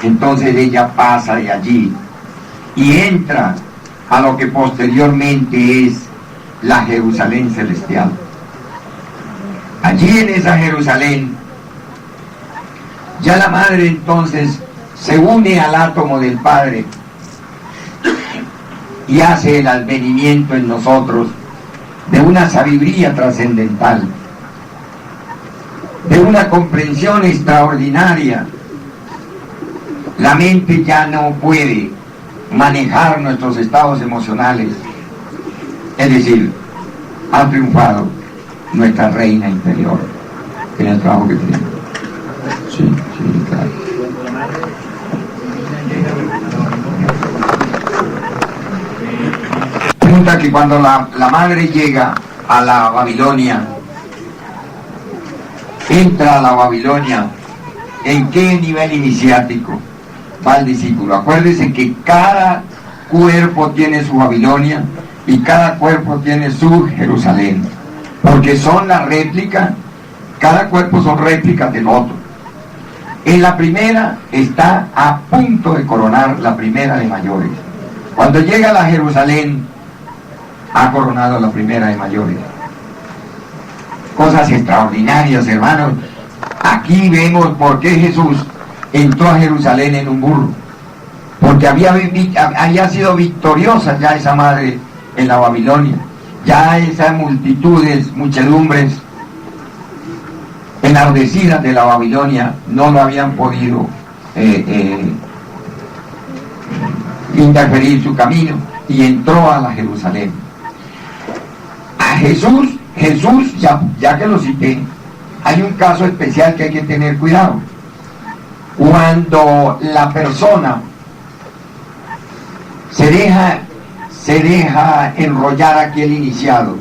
Entonces ella pasa de allí y entra a lo que posteriormente es la Jerusalén celestial. Allí en esa Jerusalén, ya la madre entonces se une al átomo del Padre y hace el advenimiento en nosotros de una sabiduría trascendental, de una comprensión extraordinaria. La mente ya no puede manejar nuestros estados emocionales. Es decir, ha triunfado nuestra reina interior en el trabajo que tenemos. Sí, claro. Pregunta que cuando la madre llega a la Babilonia, entra a la Babilonia, ¿en qué nivel iniciático va el discípulo? Acuérdense que cada cuerpo tiene su Babilonia y cada cuerpo tiene su Jerusalén, porque son la réplica, cada cuerpo son réplicas del otro. En la primera está a punto de coronar la primera de mayores. Cuando llega a la Jerusalén, ha coronado la primera de mayores. Cosas extraordinarias, hermanos. Aquí vemos por qué Jesús entró a Jerusalén en un burro, porque había sido victoriosa ya esa madre en la Babilonia. Ya esas multitudes, muchedumbres enardecidas de la Babilonia no lo habían podido interferir su camino, y entró a la Jerusalén. A Jesús, ya que lo cité, hay un caso especial que hay que tener cuidado. Cuando la persona se deja enrollar aquí el iniciado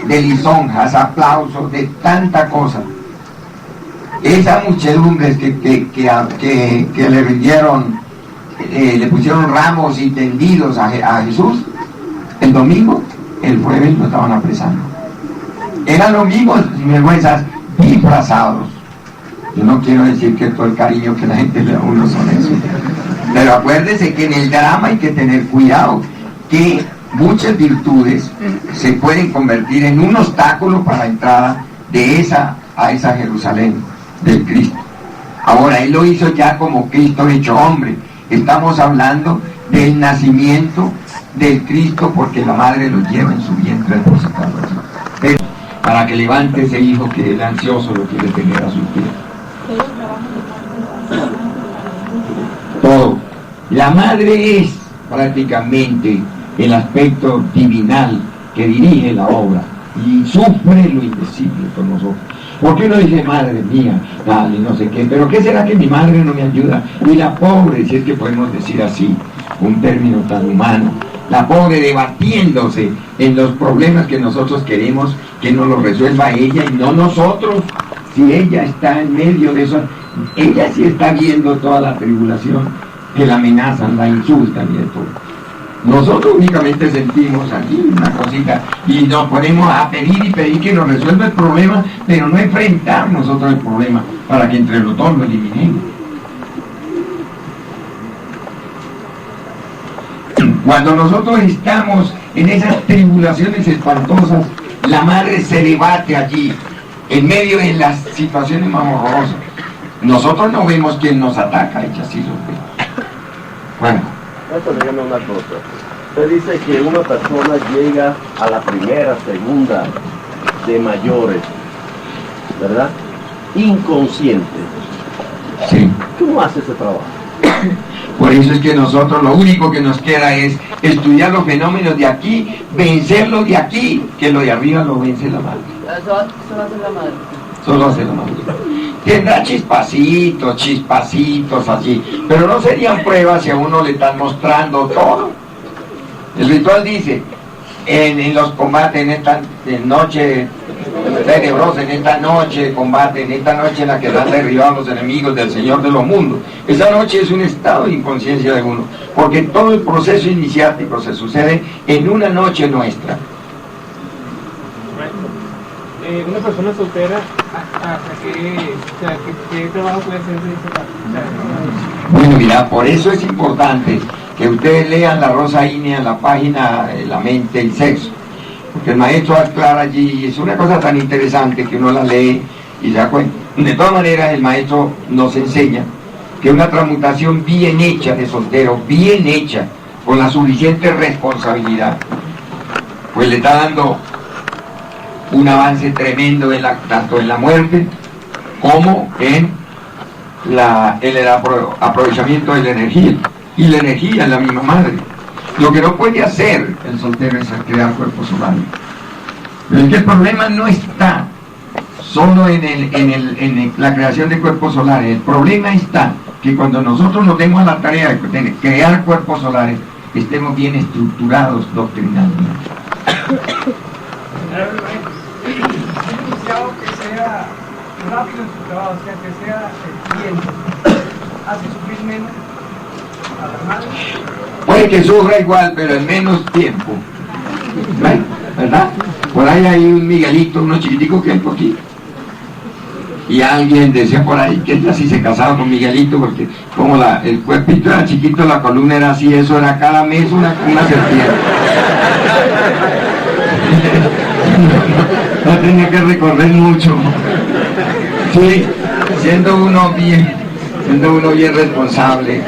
de lisonjas, aplausos, de tanta cosa, esas muchedumbres que le rindieron, le pusieron ramos y tendidos a Jesús el domingo, el jueves lo estaban apresando. Eran los mismos sinvergüenzas disfrazados. Yo no quiero decir que todo el cariño que la gente le da a uno son eso, pero acuérdese que en el drama hay que tener cuidado, que muchas virtudes se pueden convertir en un obstáculo para la entrada a esa Jerusalén del Cristo. Ahora, Él lo hizo ya como Cristo hecho hombre. Estamos hablando del nacimiento del Cristo, porque la madre lo lleva en su vientre depositado allí. Pero para que levante ese hijo que el ansioso lo quiere tener a sus pies. Todo. La madre es prácticamente el aspecto divinal que dirige la obra y sufre lo indecible por nosotros. Porque uno dice, madre mía, tal y no sé qué, pero ¿qué será que mi madre no me ayuda? Y la pobre, si es que podemos decir así, un término tan humano, la pobre debatiéndose en los problemas que nosotros queremos que nos los resuelva ella y no nosotros. Si ella está en medio de eso, ella sí está viendo toda la tribulación, que la amenazan, la insultan y de todo. Nosotros únicamente sentimos aquí una cosita y nos ponemos a pedir y pedir que nos resuelva el problema, pero no enfrentar nosotros el problema para que entre los dos lo eliminemos. Cuando nosotros estamos en esas tribulaciones espantosas, la madre se debate allí, en medio de las situaciones más horrorosas. Nosotros no vemos quién nos ataca, ella sí lo ve. Bueno. Dígame una cosa. Usted dice que una persona llega a la primera, segunda de mayores, ¿verdad? Inconsciente. Sí. ¿Cómo hace ese trabajo? Por eso es que nosotros lo único que nos queda es estudiar los fenómenos de aquí, vencerlos de aquí, que lo de arriba lo vence la madre. Solo hace la madre. Solo hace la madre. Tendrá chispacitos así, pero no serían pruebas si a uno le están mostrando todo. El ritual dice, en los combates, en esta noche tenebrosa, en esta noche de combate, en esta noche en la que dan derribados los enemigos del Señor de los mundos, esa noche es un estado de inconsciencia de uno, porque todo el proceso iniciático se sucede en una noche nuestra. Una persona soltera, ¿qué trabajo puede hacer en ese caso? Bueno, mira, por eso es importante que ustedes lean la Rosa Ínea, la página La mente y sexo, porque el maestro aclara allí, es una cosa tan interesante que uno la lee y se da cuenta. De todas maneras, el maestro nos enseña que una transmutación bien hecha de soltero, bien hecha, con la suficiente responsabilidad, pues le está dando un avance tremendo tanto en la muerte como en el aprovechamiento de la energía. Y la energía es la misma madre. Lo que no puede hacer el soltero es crear cuerpos solares. Pero es que el problema no está solo en la creación de cuerpos solares. El problema está que cuando nosotros nos demos a la tarea de crear cuerpos solares, estemos bien estructurados doctrinalmente. Que sea rápido en su trabajo, o sea, que sea eficiente, hace sufrir menos a la madre. Puede que sufra igual, pero en menos tiempo. ¿Verdad? Por ahí hay un Miguelito, uno chiquitico que hay por aquí. Y alguien decía por ahí que ella sí se casaba con Miguelito, porque como el cuerpito era chiquito, la columna era así, eso era cada mes una serpiente. No tenía que recorrer mucho. Sí, siendo uno bien responsable,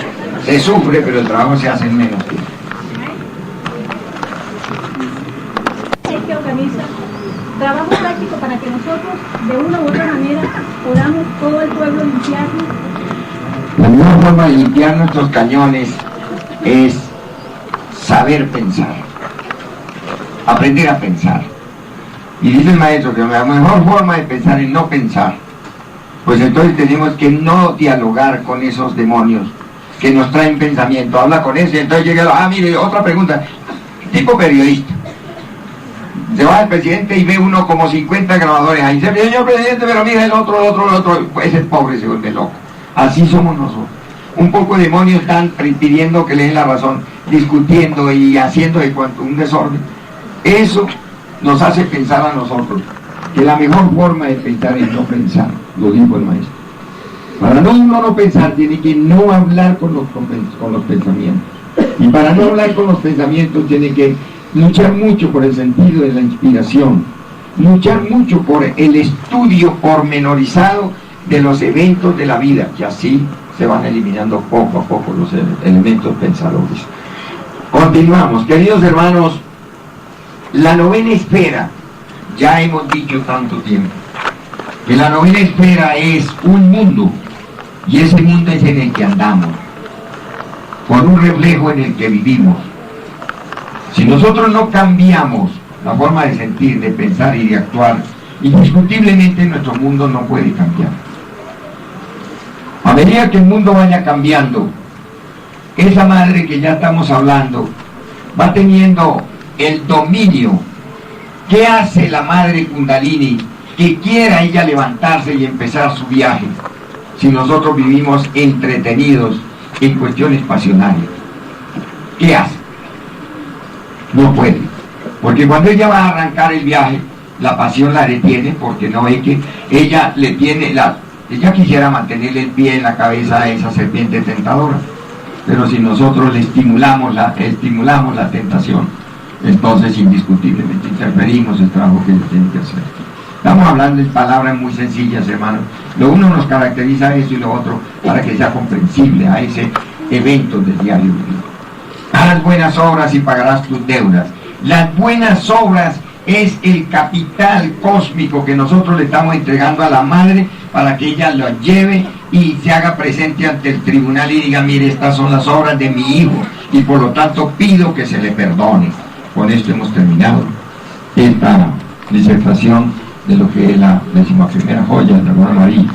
se sufre, pero el trabajo se hace en menos tiempo. Es que organiza trabajo práctico para que nosotros, de una u otra manera, podamos todo el pueblo limpiarnos. La mejor forma de limpiar nuestros cañones es saber pensar, aprender a pensar. Y dice el maestro que la mejor forma de pensar es no pensar. Pues entonces tenemos que no dialogar con esos demonios que nos traen pensamiento. Habla con ese y entonces llega, mire, otra pregunta. Tipo periodista. Se va el presidente y ve uno como 50 grabadores ahí. Dice, señor presidente, pero mira el otro. Ese pobre se vuelve loco. Así somos nosotros. Un poco de demonios están pidiendo que le den la razón, discutiendo y haciendo de cuanto un desorden. Eso nos hace pensar a nosotros que la mejor forma de pensar es no pensar, lo dijo el maestro. Para no pensar, tiene que no hablar con los pensamientos. Y para no hablar con los pensamientos, tiene que luchar mucho por el sentido de la inspiración, luchar mucho por el estudio pormenorizado de los eventos de la vida, que así se van eliminando poco a poco los elementos pensadores. Continuamos, queridos hermanos, la novena esfera, ya hemos dicho tanto tiempo, que la novena esfera es un mundo, y ese mundo es en el que andamos, con un reflejo en el que vivimos. Si nosotros no cambiamos la forma de sentir, de pensar y de actuar, indiscutiblemente nuestro mundo no puede cambiar. A medida que el mundo vaya cambiando, esa madre que ya estamos hablando va teniendo el dominio. ¿Qué hace la madre Kundalini que quiera ella levantarse y empezar su viaje si nosotros vivimos entretenidos en cuestiones pasionales? ¿Qué hace? No puede, porque cuando ella va a arrancar el viaje, la pasión la detiene, porque no ve que ella le tiene ella quisiera mantenerle el pie en la cabeza a esa serpiente tentadora, pero si nosotros le estimulamos la tentación, entonces indiscutiblemente interferimos el trabajo que ella tiene que hacer. Estamos hablando de palabras muy sencillas, hermanos. Lo uno nos caracteriza a eso y lo otro para que sea comprensible a ese evento del diario vivir. Haz buenas obras y pagarás tus deudas. Las buenas obras es el capital cósmico que nosotros le estamos entregando a la madre para que ella lo lleve y se haga presente ante el tribunal y diga: mire, estas son las obras de mi hijo y por lo tanto pido que se le perdone. Con esto hemos terminado esta disertación de lo que es la 11ª joya del Dragón Amarillo.